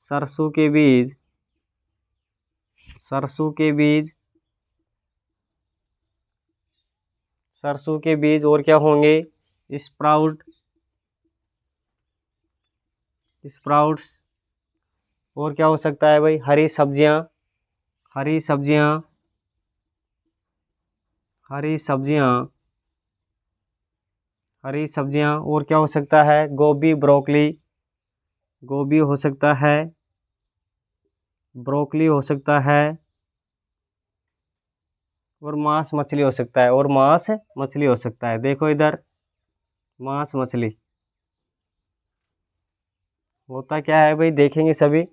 सरसों के बीज, सरसों के बीज, सरसों के बीज। और क्या होंगे? Sprout, sprouts. और क्या हो सकता है भाई? हरी सब्जियां, हरी सब्जियां, हरी सब्जियां, हरी सब्जियां। और क्या हो सकता है? गोभी, ब्रोकली, गोभी हो सकता है, ब्रोकली हो सकता है, और मांस मछली हो सकता है, और मांस मछली हो सकता है। देखो इधर, मांस मछली होता क्या है भाई? देखेंगे सभी।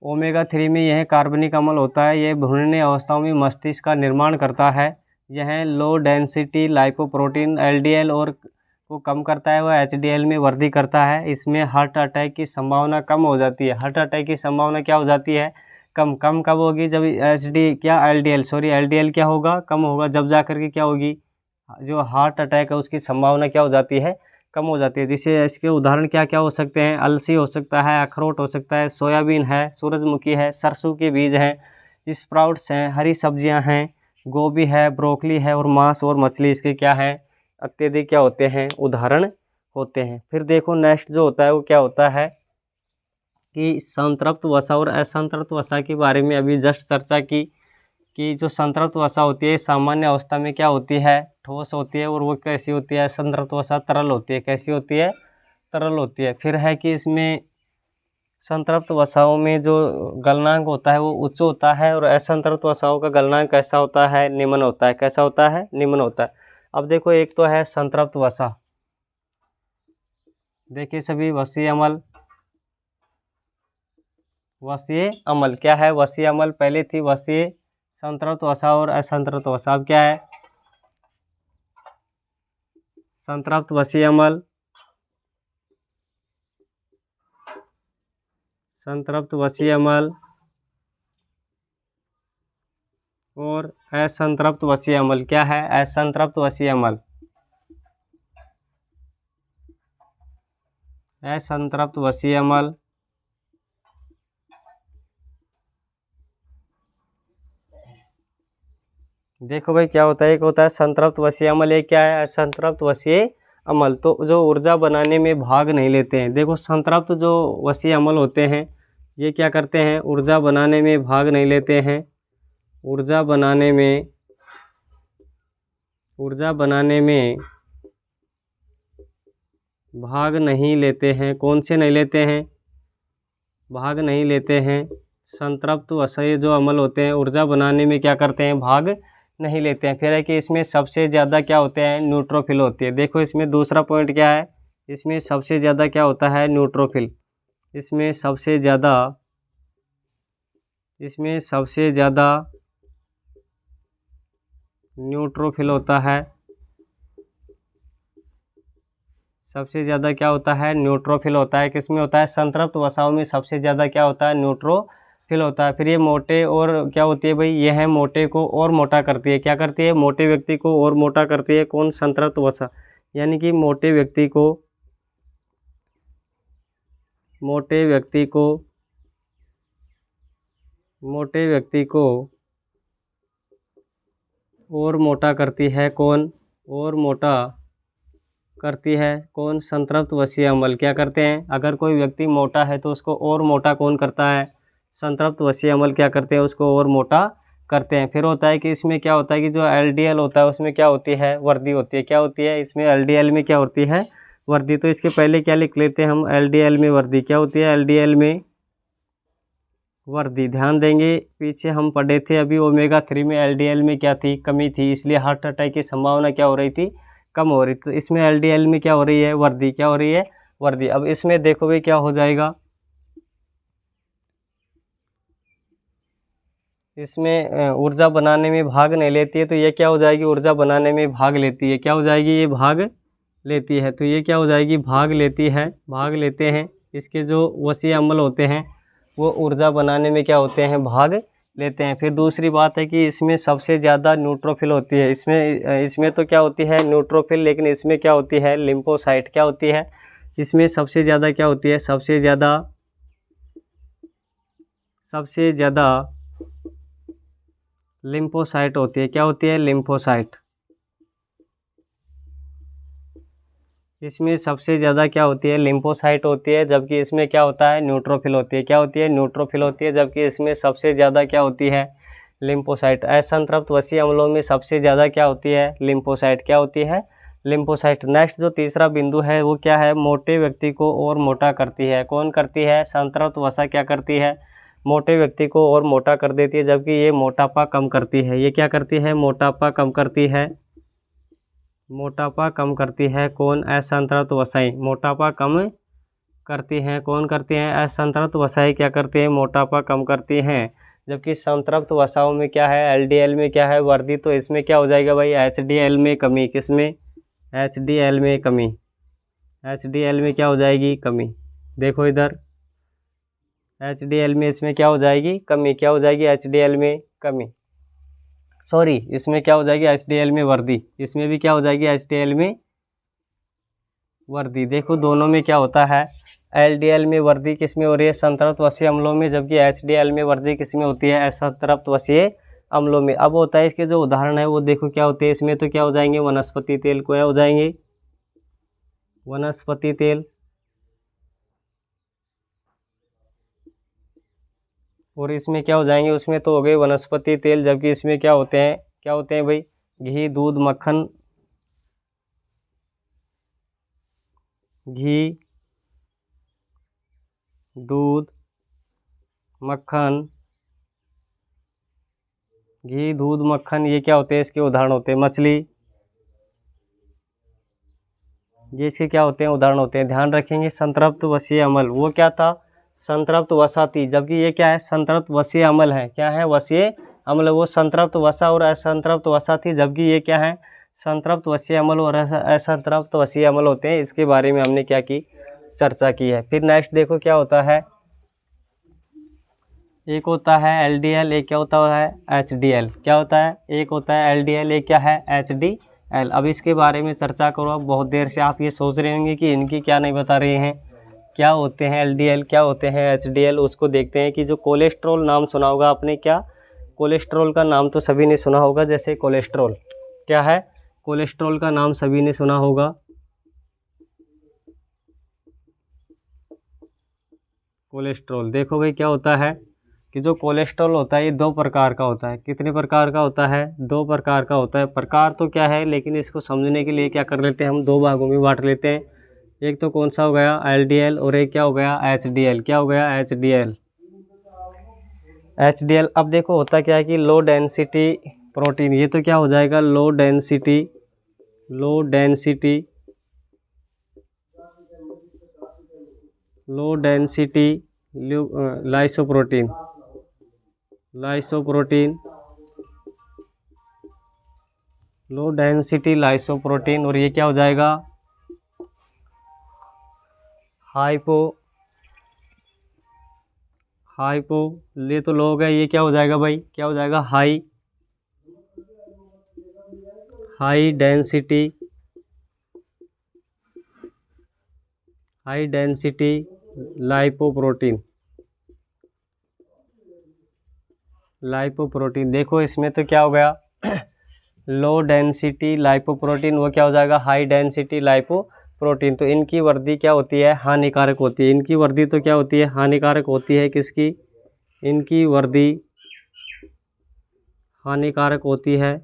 ओमेगा 3 में यह कार्बनिक अम्ल होता है। यह भ्रूणीय अवस्थाओं में मस्तिष्क का निर्माण करता है। यह लो डेंसिटी लाइपोप्रोटीन एलडीएल और को कम करता है, वह एचडीएल में वृद्धि करता है। इसमें हार्ट अटैक की संभावना कम हो जाती है। हार्ट अटैक की संभावना क्या हो जाती है? कम। कम कब होगी? जब एलडीएल क्या होगा? कम होगा। जब जा करके क्या होगी? जो हार्ट अटैक है उसकी संभावना क्या हो जाती है? कम हो जाती है। जिससे इसके उदाहरण क्या क्या हो सकते हैं? अलसी हो सकता है, अखरोट हो सकता है, सोयाबीन है, सूरजमुखी है, सरसों के बीज हैं, स्प्राउट्स हैं, हरी सब्जियां हैं, गोभी है, ब्रोकली है, और मांस और मछली इसके क्या हैं? अत्यधिक क्या होते हैं? उदाहरण होते हैं। फिर देखो नेक्स्ट जो होता है वो क्या होता है कि संतृप्त वसा और असंतृप्त वसा के बारे में अभी जस्ट चर्चा की कि जो संतृप्त वसा होती है सामान्य अवस्था में क्या होती है? ठोस होती है। और वो कैसी होती है? संतृप्त वसा तरल होती है। कैसी होती है? तरल होती है। फिर है कि इसमें संतृप्त वसाओं में जो गलनांक होता है वो उच्च होता है, और असंतृप्त वसाओं का गलनांक कैसा होता है? निम्न होता है। कैसा होता है? निम्न होता है। अब देखो, एक तो है संतृप्त वसा। देखिए सभी, वसीय अम्ल, वसीय अम्ल क्या है? वसीय अम्ल पहले थी वसीय, संतृप्त वसा और असंतृप्त वसा। अब क्या है? संतृप्त वसीय अम्ल, संतृप्त वसीय अम्ल और असंतृप्त वसीय अम्ल। क्या है? असंतृप्त वसीय अम्ल, असंतृप्त वसीय अम्ल। देखो भाई क्या होता है? एक होता है संतृप्त वसीय अम्ल, एक क्या है? असंतृप्त वसीय अम्ल। तो जो ऊर्जा बनाने में भाग नहीं लेते हैं। देखो संतृप्त जो वसीय अम्ल होते हैं ये क्या करते हैं? ऊर्जा बनाने में भाग नहीं लेते हैं। ऊर्जा बनाने में, ऊर्जा बनाने में भाग नहीं लेते हैं। कौन से नहीं लेते हैं? भाग नहीं लेते हैं। संतृप्त वसीय जो अम्ल होते हैं ऊर्जा बनाने में क्या करते हैं? भाग नहीं लेते हैं। फिर है कि इसमें सबसे ज़्यादा क्या होते हैं? न्यूट्रोफिल होती है। देखो इसमें दूसरा पॉइंट क्या है? इसमें सबसे ज़्यादा क्या होता है? न्यूट्रोफिल। इसमें सबसे ज़्यादा, इसमें सबसे ज़्यादा न्यूट्रोफिल होता है। सबसे ज़्यादा क्या होता है? न्यूट्रोफिल होता है। किसमें होता है? संतृप्त वसाओं में सबसे ज़्यादा क्या होता है? न्यूट्रोफिल होता है। फिर ये मोटे, और क्या होती है भाई? ये है मोटे को और मोटा करती है। क्या करती है? मोटे व्यक्ति को और मोटा करती है। कौन? संतृप्त वसा। यानी कि मोटे व्यक्ति को, मोटे व्यक्ति को, मोटे व्यक्ति को और मोटा करती है। कौन? और मोटा करती है। कौन? संतृप्त वसीय अम्ल। क्या करते हैं? अगर कोई व्यक्ति मोटा है तो उसको और मोटा कौन करता है? संतृप्त वसीय अम्ल क्या करते हैं? उसको और मोटा करते हैं। फिर होता है कि इसमें क्या होता है कि जो एलडीएल होता है उसमें क्या होती है? वृद्धि होती है। क्या होती है? इसमें एलडीएल में क्या होती है? वृद्धि। तो इसके पहले क्या लिख लेते हैं हम? एलडीएल में वृद्धि। क्या होती है? एलडीएल में वृद्धि। ध्यान देंगे, पीछे हम पढ़े थे अभी ओमेगा 3 में एलडीएल में क्या थी? कमी थी, इसलिए हार्ट अटैक की संभावना क्या हो रही थी? कम हो रही। तो इसमें एलडीएल में क्या हो रही है? वृद्धि। क्या हो रही है? वृद्धि। अब इसमें देखो भाई क्या हो जाएगा? इसमें ऊर्जा बनाने में भाग नहीं लेती है, तो ये क्या हो जाएगी? ऊर्जा बनाने में भाग लेती है। क्या हो जाएगी? ये भाग लेती है। तो ये क्या हो जाएगी? भाग लेती है, भाग लेते हैं। इसके जो वसीय अम्ल होते हैं वो ऊर्जा बनाने में क्या होते हैं? भाग लेते हैं। फिर दूसरी बात है कि इसमें सबसे ज़्यादा न्यूट्रोफिल होती है। इसमें तो क्या होती है? न्यूट्रोफिल। लेकिन इसमें क्या होती है? लिम्फोसाइट। क्या होती है? इसमें सबसे ज़्यादा क्या होती है? सबसे ज़्यादा, सबसे ज़्यादा लिम्फोसाइट होती है। क्या होती है? लिम्फोसाइट। इसमें सबसे ज़्यादा क्या होती है, लिम्फोसाइट होती है, जबकि इसमें क्या होता है, न्यूट्रोफिल होती है। क्या होती है, न्यूट्रोफिल होती है, जबकि इसमें सबसे ज़्यादा क्या होती है, लिम्फोसाइट। असंतृप्त वसीय अम्लों में सबसे ज़्यादा क्या होती है, लिम्फोसाइट। क्या होती है, लिम्फोसाइट। नेक्स्ट जो तीसरा बिंदु है वो क्या है, मोटे व्यक्ति को और मोटा करती है। कौन करती है, संतृप्त वसा क्या करती है, मोटे व्यक्ति को और मोटा कर देती है, जबकि ये मोटापा कम करती है। ये क्या करती है, मोटापा कम करती है, मोटापा कम करती है। कौन, असंतृप्त वसाएं मोटापा कम करती हैं। कौन करती हैं, असंतृप्त वसाएं क्या करती हैं, मोटापा कम करती हैं। जबकि संतृप्त वसाओं में क्या है, एलडीएल में क्या है, वृद्धि। तो इसमें क्या हो जाएगा भाई, एचडीएल में कमी। किसमें, एचडीएल में कमी। एचडीएल में क्या हो जाएगी, कमी। देखो इधर, एचडीएल में इसमें क्या हो जाएगी, कमी। क्या हो जाएगी, एचडीएल में कमी, सॉरी इसमें क्या हो जाएगी, एचडीएल में वृद्धि। इसमें भी क्या हो जाएगी, एचडीएल में वृद्धि। देखो दोनों में क्या होता है, एलडीएल में वृद्धि किस में हो रही है, संतृप्त वसीय अम्लों में, जबकि एचडीएल में वृद्धि किस में होती है, असंतृप्त वसीय अम्लों में। अब होता है इसके जो उदाहरण है वो देखो क्या होते हैं। इसमें तो क्या हो जाएंगे, वनस्पति तेल। क्या हो जाएंगे, वनस्पति तेल। और इसमें क्या हो जाएंगे, उसमें तो हो गए वनस्पति तेल, जबकि इसमें क्या होते हैं, क्या होते हैं भाई, घी, दूध, मक्खन, घी, दूध, मक्खन, घी, दूध, मक्खन, ये क्या होते हैं, इसके उदाहरण होते हैं। मछली, ये इसके क्या होते हैं, उदाहरण होते हैं। ध्यान रखेंगे, संतृप्त वसीय अम्ल वो क्या था, संतृप्त वसा थी, जबकि ये क्या है, संतृप्त वसीय अम्ल है। क्या है, वसीय अम्ल। वो संतृप्त वसा और असंतृप्त वसा थी, जबकि ये क्या है, संतृप्त वसीय अम्ल और असंतृप्त वसीय अम्ल होते हैं। इसके बारे में हमने क्या की, चर्चा की है। फिर नेक्स्ट देखो क्या होता है, एक होता है एलडीएल, एक क्या होता है, एचडीएल। क्या होता है, एक होता है एलडीएल, एक क्या है, एचडीएल। अब इसके बारे में चर्चा करो। अब बहुत देर से आप ये सोच रहे होंगे कि इनकी क्या नहीं बता रहे हैं, क्या होते हैं एलडीएल, क्या होते हैं एचडीएल। उसको देखते हैं कि जो कोलेस्ट्रॉल नाम सुना होगा आपने, क्या, कोलेस्ट्रॉल का नाम तो सभी ने सुना होगा। जैसे कोलेस्ट्रॉल क्या है, कोलेस्ट्रॉल का नाम सभी ने सुना होगा। कोलेस्ट्रॉल देखो भाई क्या होता है कि जो कोलेस्ट्रॉल होता है ये दो प्रकार का होता है। कितने प्रकार का होता है, दो प्रकार का होता है। प्रकार तो क्या है, लेकिन इसको समझने के लिए क्या कर लेते हैं, हम दो भागों में बांट लेते हैं। एक तो कौन सा हो गया, एलडीएल, और एक क्या हो गया, एचडीएल। क्या हो गया, एचडीएल। एचडीएल। अब देखो होता क्या है कि लो डेंसिटी प्रोटीन, ये तो क्या हो जाएगा, low density, low density, low density lipoprotein, lipoprotein, low density lipoprotein. और ये क्या हो जाएगा, हाइपो, हाइपो, ये तो लो हो गया। ये क्या हो जाएगा भाई, क्या हो जाएगा, high, high density, high density lipoprotein, lipoprotein. देखो इसमें तो क्या हो गया, लो डेंसिटी लाइपोप्रोटीन, वो क्या हो जाएगा, हाई डेंसिटी लाइपोप्रोटीन। तो इनकी वृद्धि क्या होती है, हानिकारक होती है। इनकी वृद्धि तो क्या होती है, हानिकारक होती है। किसकी, इनकी वृद्धि हानिकारक होती है,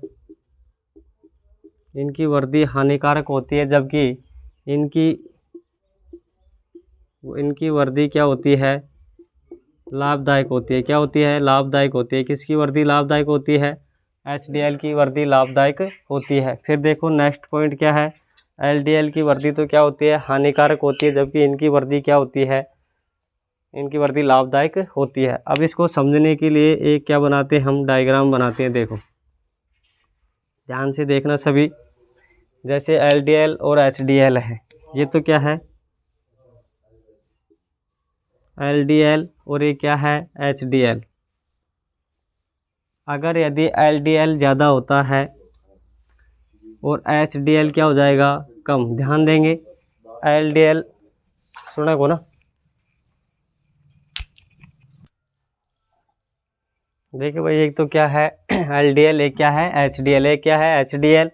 इनकी वृद्धि हानिकारक होती है, जबकि इनकी इनकी वृद्धि क्या होती है, लाभदायक होती है। क्या होती है, लाभदायक होती है। किसकी वृद्धि लाभदायक होती है, एचडीएल की वृद्धि लाभदायक होती है। फिर देखो नेक्स्ट पॉइंट क्या है, एलडीएल की वृद्धि तो क्या होती है, हानिकारक होती है, जबकि इनकी वृद्धि क्या होती है, इनकी वृद्धि लाभदायक होती है। अब इसको समझने के लिए एक क्या बनाते हैं, हम डायग्राम बनाते हैं। देखो ध्यान से देखना सभी। जैसे एलडीएल और एचडीएल है, ये तो क्या है, एलडीएल, और ये क्या है, एचडीएल। अगर यदि एलडीएल ज़्यादा होता है और एचडीएल क्या हो जाएगा, कम। ध्यान देंगे, एलडीएल सुना को ना, देखिए भाई एक तो क्या है एलडीएल, एक क्या है एचडीएल, एक क्या है एचडीएल।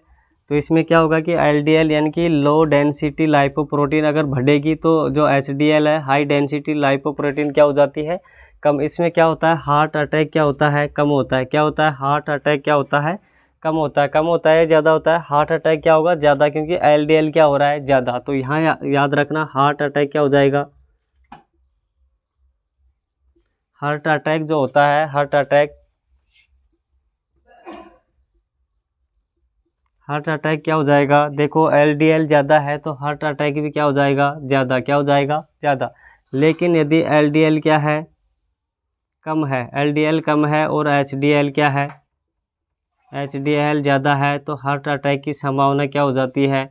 तो इसमें क्या होगा कि एलडीएल यानी कि लो डेंसिटी लाइपोप्रोटीन अगर बढ़ेगी तो जो एचडीएल है हाई डेंसिटी लाइपोप्रोटीन क्या हो जाती है, कम। इसमें क्या होता है, हार्ट अटैक क्या होता है, कम होता है। क्या होता है, हार्ट अटैक क्या होता है, कम होता है। कम होता है, ज़्यादा होता है, हार्ट अटैक क्या होगा, ज़्यादा, क्योंकि एलडीएल क्या हो रहा है, ज़्यादा। तो यहाँ याद रखना हार्ट अटैक क्या हो जाएगा, हार्ट अटैक जो होता है, हार्ट अटैक क्या हो जाएगा, देखो एलडीएल ज़्यादा है तो हार्ट अटैक भी क्या हो जाएगा, ज़्यादा। क्या हो जाएगा, ज़्यादा। लेकिन यदि एलडीएल क्या है, कम है, एलडीएल कम है और एचडीएल क्या है, एचडीएल ज़्यादा है, तो हार्ट अटैक की संभावना क्या हो जाती है,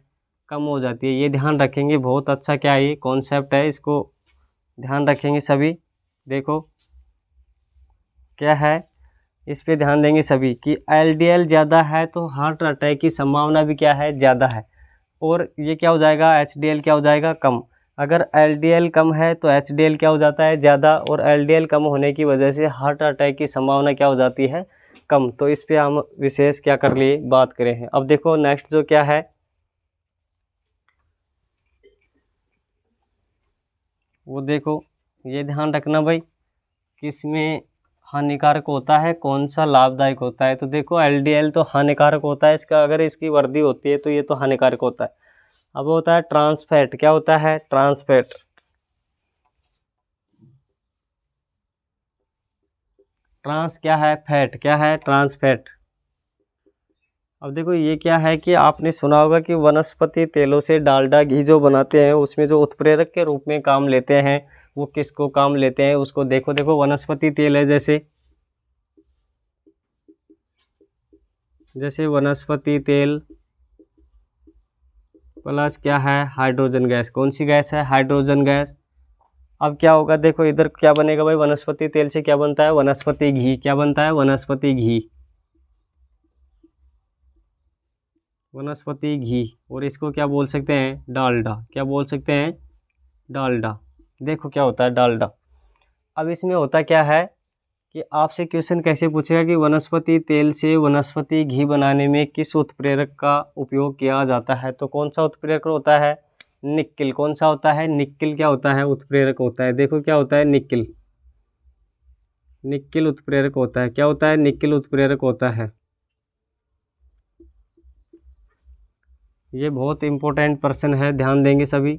कम हो जाती है। ये ध्यान रखेंगे, बहुत अच्छा क्या ये कॉन्सेप्ट है, इसको ध्यान रखेंगे सभी। देखो क्या है, इस पे ध्यान देंगे सभी कि एलडीएल ज़्यादा है तो हार्ट अटैक की संभावना भी क्या है, ज़्यादा है। और ये क्या हो जाएगा, एचडीएल क्या हो जाएगा, कम। अगर एलडीएल कम है तो एचडीएल क्या हो जाता है, ज़्यादा, और एलडीएल कम होने की वजह से हार्ट अटैक की संभावना क्या हो जाती है, कम। तो इस पे हम विशेष क्या कर लिए, बात करें हैं। अब देखो नेक्स्ट जो क्या है वो देखो, ये ध्यान रखना भाई, किसमें हानिकारक होता है, कौन सा लाभदायक होता है। तो देखो एलडीएल तो हानिकारक होता है, इसका अगर इसकी वृद्धि होती है तो ये तो हानिकारक होता है। अब होता है ट्रांसफैट, क्या होता है, ट्रांसफैट। ट्रांस क्या है, फैट, क्या है, ट्रांसफैट। अब देखो ये क्या है कि आपने सुना होगा कि वनस्पति तेलों से डालडा घी जो बनाते हैं उसमें जो उत्प्रेरक के रूप में काम लेते हैं, वो किसको काम लेते हैं उसको देखो। देखो वनस्पति तेल है, जैसे वनस्पति तेल प्लस क्या है, हाइड्रोजन गैस। कौन सी गैस है, हाइड्रोजन गैस। अब क्या होगा, देखो इधर क्या बनेगा भाई, वनस्पति तेल से क्या बनता है, वनस्पति घी। क्या बनता है, वनस्पति घी, वनस्पति घी। और इसको क्या बोल सकते हैं, डालडा। क्या बोल सकते हैं, डालडा। देखो क्या होता है डालडा। अब इसमें होता क्या है कि आपसे क्वेश्चन कैसे पूछेगा कि वनस्पति तेल से वनस्पति घी बनाने में किस उत्प्रेरक का उपयोग किया जाता है। तो कौन सा उत्प्रेरक होता है, निक्किल। कौन सा होता है, निक्किल क्या होता है, उत्प्रेरक होता है। देखो क्या होता है, निक्किल, निक्किल उत्प्रेरक होता है। क्या होता है, निक्किल उत्प्रेरक होता है। ये बहुत इंपॉर्टेंट प्रश्न है, ध्यान देंगे सभी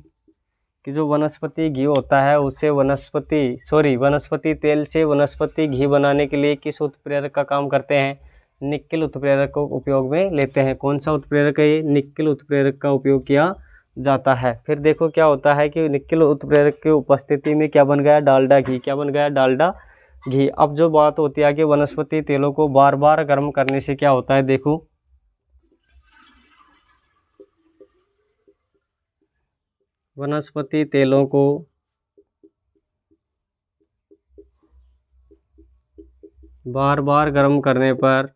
कि जो वनस्पति घी होता है उससे वनस्पति तेल से वनस्पति घी बनाने के लिए किस उत्प्रेरक का काम करते हैं, निक्किल उत्प्रेरक को उपयोग में लेते हैं। कौन सा उत्प्रेरक है ये, निक्किल उत्प्रेरक का उपयोग किया जाता है। फिर देखो क्या होता है कि निक्किल उत्प्रेरक की उपस्थिति में क्या बन गया, डालडा घी। क्या बन गया, डालडा घी। अब जो बात होती है कि वनस्पति तेलों को बार बार गर्म करने से क्या होता है, देखो वनस्पति तेलों को बार बार गर्म करने पर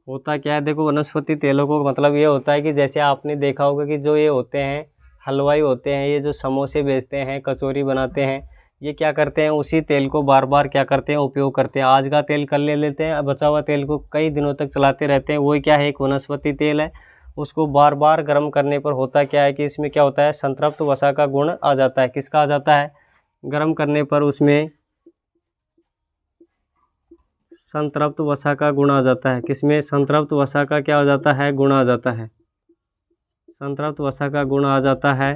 होता क्या है, देखो वनस्पति तेलों को मतलब ये होता है कि जैसे आपने देखा होगा कि जो ये होते हैं हलवाई होते हैं, ये जो समोसे बेचते हैं, कचौरी बनाते हैं, ये क्या करते हैं, उसी तेल को बार बार क्या करते हैं, उपयोग करते हैं। आज का तेल कल ले लेते हैं, बचा हुआ तेल को कई दिनों तक चलाते रहते हैं। वही क्या है, एक वनस्पति तेल है। उसको बार बार गर्म करने पर होता क्या है कि इसमें क्या होता है, संतृप्त वसा का गुण आ जाता है। किसका आ जाता है, गर्म करने पर उसमें संतृप्त वसा का गुण आ जाता है। किसमें, संतृप्त वसा का क्या आ जाता है, गुण आ जाता है। संतृप्त वसा का गुण आ जाता है।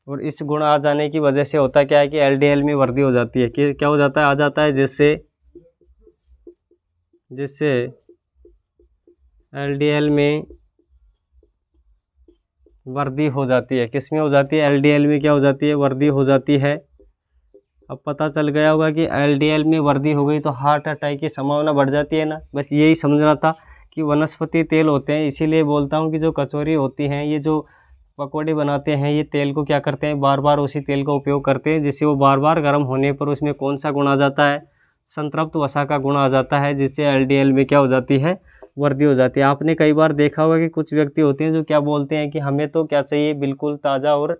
और इस गुण आ जाने की वजह से होता क्या है कि एलडीएल में वृद्धि हो जाती है। कि क्या हो जाता है, आ जाता है, जिससे एलडीएल में वृद्धि हो जाती है। किस में हो जाती है, एलडीएल में क्या हो जाती है, वृद्धि हो जाती है। अब पता चल गया होगा कि एलडीएल में वृद्धि हो गई तो हार्ट अटैक की संभावना बढ़ जाती है ना। बस यही समझना था कि वनस्पति तेल होते हैं, इसीलिए बोलता हूँ कि जो कचौरी होती हैं, ये जो पकौड़े बनाते हैं, ये तेल को क्या करते हैं, बार बार उसी तेल का उपयोग करते हैं, जिससे वो बार बार गर्म होने पर उसमें कौन सा गुण आ जाता है, संतृप्त वसा का गुण आ जाता है, जिससे एलडीएल में क्या हो जाती है, वृद्धि हो जाती है। आपने कई बार देखा होगा कि कुछ व्यक्ति होते हैं जो क्या बोलते हैं कि हमें तो क्या चाहिए, बिल्कुल ताज़ा और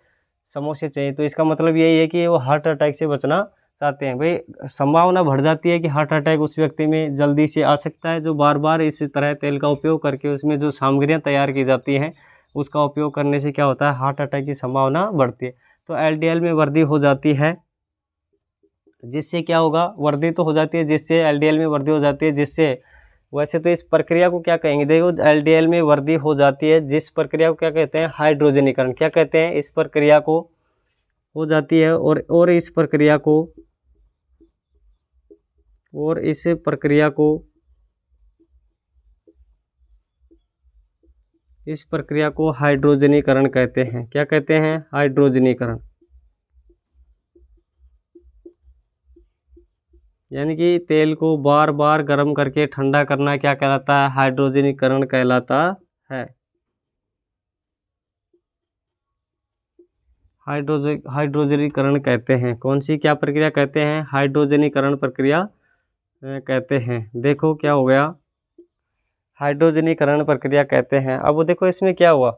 समोसे चाहिए। तो इसका मतलब यही है कि वो हार्ट अटैक से बचना चाहते हैं भाई, संभावना बढ़ जाती है कि हार्ट अटैक उस व्यक्ति में जल्दी से आ सकता है जो बार बार इस तरह तेल का उपयोग करके उसमें जो सामग्रियाँ तैयार की जाती हैं उसका उपयोग करने से क्या होता है, हार्ट अटैक की संभावना बढ़ती है। तो एलडीएल में वृद्धि हो जाती है, जिससे क्या होगा, वृद्धि तो हो जाती है, जिससे एलडीएल में वृद्धि हो जाती है, जिससे वैसे तो इस प्रक्रिया को क्या कहेंगे, देखो एलडीएल में वृद्धि हो जाती है, जिस प्रक्रिया को क्या कहते हैं, हाइड्रोजनीकरण। क्या कहते हैं, इस प्रक्रिया को हो जाती है और इस प्रक्रिया को इस प्रक्रिया को हाइड्रोजनीकरण कहते हैं। क्या कहते हैं, हाइड्रोजनीकरण। यानी कि तेल को बार बार गर्म करके ठंडा करना क्या कहलाता है, हाइड्रोजनीकरण कहलाता है। हाइड्रोजनीकरण कहते हैं। कौन सी क्या प्रक्रिया कहते हैं, हाइड्रोजनीकरण प्रक्रिया कहते हैं। देखो क्या हो गया, हाइड्रोजनीकरण प्रक्रिया कहते हैं। अब वो देखो इसमें क्या हुआ,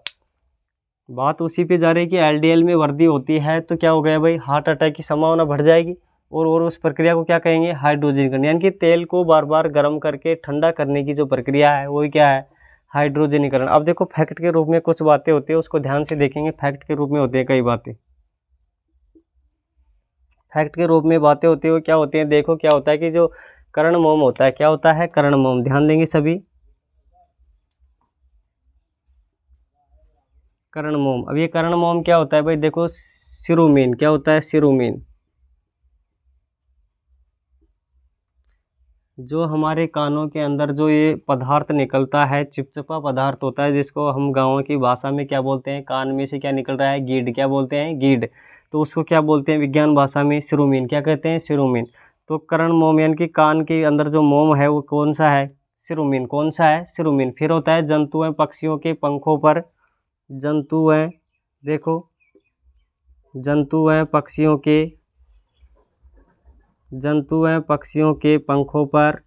बात उसी पे जा रही है कि एलडीएल में वृद्धि होती है तो क्या हो गया भाई, हार्ट अटैक की संभावना बढ़ जाएगी और उस प्रक्रिया को क्या कहेंगे, हाइड्रोजनीकरण। यानी कि तेल को बार बार गर्म करके ठंडा करने की जो प्रक्रिया है वही क्या है, हाइड्रोजनीकरण। अब देखो फैक्ट के रूप में कुछ बातें होती है, उसको ध्यान से देखेंगे। फैक्ट के रूप में होती है कई बातें, फैक्ट के रूप में बातें होती है, वो क्या होती है, देखो क्या होता है कि जो कर्ण मोम होता है, क्या होता है, कर्ण मोम। ध्यान देंगे सभी, कर्ण मोम। अब ये कर्ण मोम क्या होता है भाई, देखो सिरुमीन। क्या होता है, सिरुमीन। जो हमारे कानों के अंदर जो ये पदार्थ निकलता है, चिपचिपा पदार्थ होता है, जिसको हम गाँव की भाषा में क्या बोलते हैं, कान में से क्या निकल रहा है, गीड। क्या बोलते हैं, गीड। तो उसको क्या बोलते हैं विज्ञान भाषा में, सिरुमीन। क्या कहते हैं, सिरुमीन। तो कर्ण मोम यानी कि कान के अंदर जो मोम है वो कौन सा है, सिरुमीन। कौन सा है, सिरुमीन। फिर होता है जंतु हैं पक्षियों के पंखों पर, जंतु हैं, देखो जंतु हैं पक्षियों के, जंतु हैं पक्षियों के पंखों पर,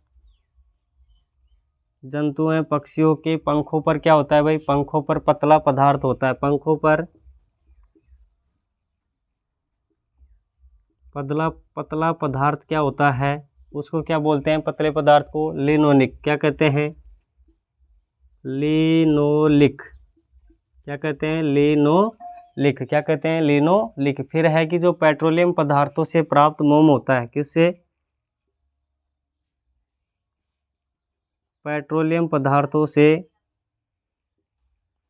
जंतु हैं पक्षियों के पंखों पर क्या होता है भाई, पंखों पर पतला पदार्थ होता है, पंखों पर पतला पदार्थ क्या होता है, उसको क्या बोलते हैं, पतले पदार्थ को लिनोलिक। क्या कहते हैं, लिनोलिक। क्या कहते हैं, लिनोलिक। क्या कहते हैं, लिनोलिक। फिर है कि जो पेट्रोलियम पदार्थों से प्राप्त मोम होता है, किससे, पेट्रोलियम पदार्थों से,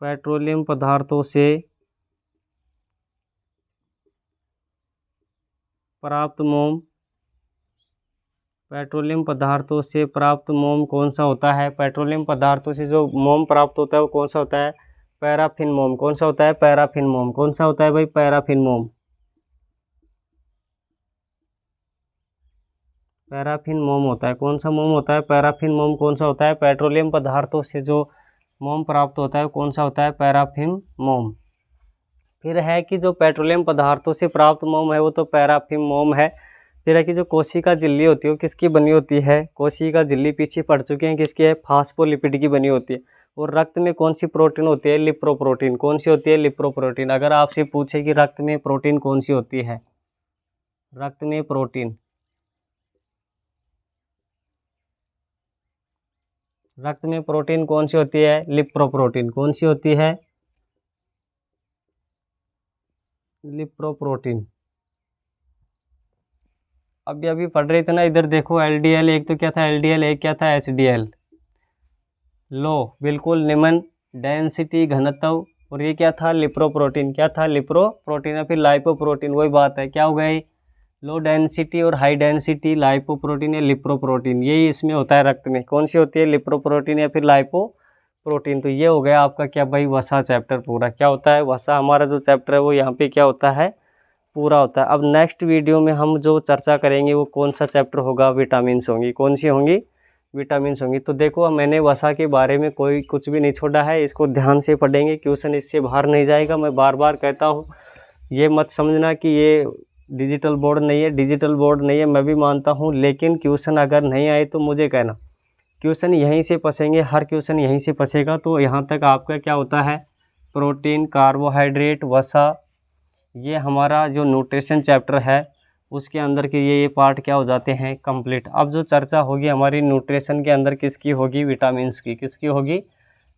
पेट्रोलियम पदार्थों से प्राप्त मोम, पेट्रोलियम पदार्थों से प्राप्त मोम कौन सा होता है, पेट्रोलियम पदार्थों से जो मोम प्राप्त होता है वो कौन सा होता है, पैराफिन मोम। कौन सा होता है, पैराफिन मोम। कौन सा होता है भाई, पैराफिन मोम। पैराफिन मोम होता है। कौन सा मोम होता है, पैराफिन मोम। कौन सा होता है, पेट्रोलियम पदार्थों से जो मोम प्राप्त होता है कौन सा होता है, पैराफिन मोम। फिर है कि जो पेट्रोलियम पदार्थों से प्राप्त मोम है वो तो पैराफिन मोम है। फिर है कि जो कोशिका झिल्ली होती है वो किसकी बनी होती है, कोशिका झिल्ली पीछे पड़ चुके हैं, किसकी है, फास्फोलिपिड की बनी होती है। और रक्त में कौन सी प्रोटीन होती है, लिप्रोप्रोटीन। कौन सी होती है, लिप्रोप्रोटीन। अगर आपसे पूछे कि रक्त में प्रोटीन कौन सी होती है, रक्त में प्रोटीन, रक्त में प्रोटीन कौन सी होती है, लिप्रोप्रोटीन। कौन सी होती है, लिप्रोप्रोटीन। अभी पढ़ रहे थे ना, इधर देखो एलडीएल एक तो क्या था, एलडीएल एक क्या था, एचडीएल। लो बिल्कुल निम्न डेंसिटी घनत्व। और ये क्या था, लिप्रोप्रोटीन। क्या था, लिप्रोप्रोटीन। या फिर लाइपोप्रोटीन, वही बात है, क्या हो गई, लो डेंसिटी और हाई डेंसिटी लाइपोप्रोटीन या लिप्रोप्रोटीन, यही इसमें होता है रक्त में। कौन सी होती है, लिप्रोप्रोटीन या फिर लाइपोप्रोटीन। तो ये हो गया आपका क्या भाई, वसा चैप्टर पूरा। क्या होता है, वसा। हमारा जो चैप्टर है वो यहाँ पे क्या होता है, पूरा होता है। अब नेक्स्ट वीडियो में हम जो चर्चा करेंगे वो कौन सा चैप्टर होगा, विटामिन्स होंगी। कौन सी होंगी, विटामिन्स होंगी। तो देखो मैंने वसा के बारे में कोई कुछ भी नहीं छोड़ा है, इसको ध्यान से पढ़ेंगे, क्वेश्चन इससे बाहर नहीं जाएगा। मैं बार बार कहता हूँ, ये मत समझना कि ये डिजिटल बोर्ड नहीं है, डिजिटल बोर्ड नहीं है, मैं भी मानता हूँ। लेकिन क्वेश्चन अगर नहीं आए तो मुझे कहना, क्वेश्चन यहीं से फंसेंगे, हर क्वेश्चन यहीं से फंसेगा। तो यहाँ तक आपका क्या होता है, प्रोटीन, कार्बोहाइड्रेट, वसा, ये हमारा जो न्यूट्रिशन चैप्टर है उसके अंदर के ये पार्ट क्या हो जाते हैं, कंप्लीट। अब जो चर्चा होगी हमारी न्यूट्रिशन के अंदर किसकी होगी, विटामिन्स की। किसकी होगी,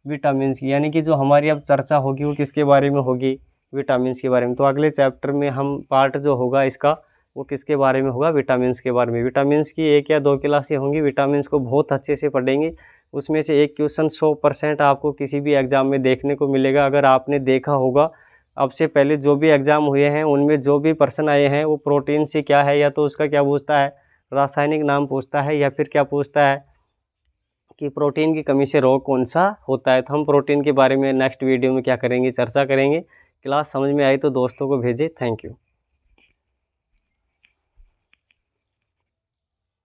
विटामिन्स की। यानी कि जो हमारी अब चर्चा होगी वो किसके बारे में होगी, विटामिन्स के बारे में। तो अगले चैप्टर में हम पार्ट जो होगा इसका वो किसके बारे में होगा, विटामिन्स के बारे में। विटामिन्स की 1 या 2 क्लासें होंगी, विटामिन्स को बहुत अच्छे से पढ़ेंगे। उसमें से एक क्वेश्चन 100% आपको किसी भी एग्ज़ाम में देखने को मिलेगा। अगर आपने देखा होगा अब से पहले जो भी एग्ज़ाम हुए हैं उनमें जो भी प्रश्न आए हैं वो प्रोटीन से क्या है, या तो उसका क्या पूछता है, रासायनिक नाम पूछता है, या फिर क्या पूछता है कि प्रोटीन की कमी से रोग कौन सा होता है। तो हम प्रोटीन के बारे में नेक्स्ट वीडियो में क्या करेंगे, चर्चा करेंगे। क्लास समझ में आई तो दोस्तों को भेजें। Thank you.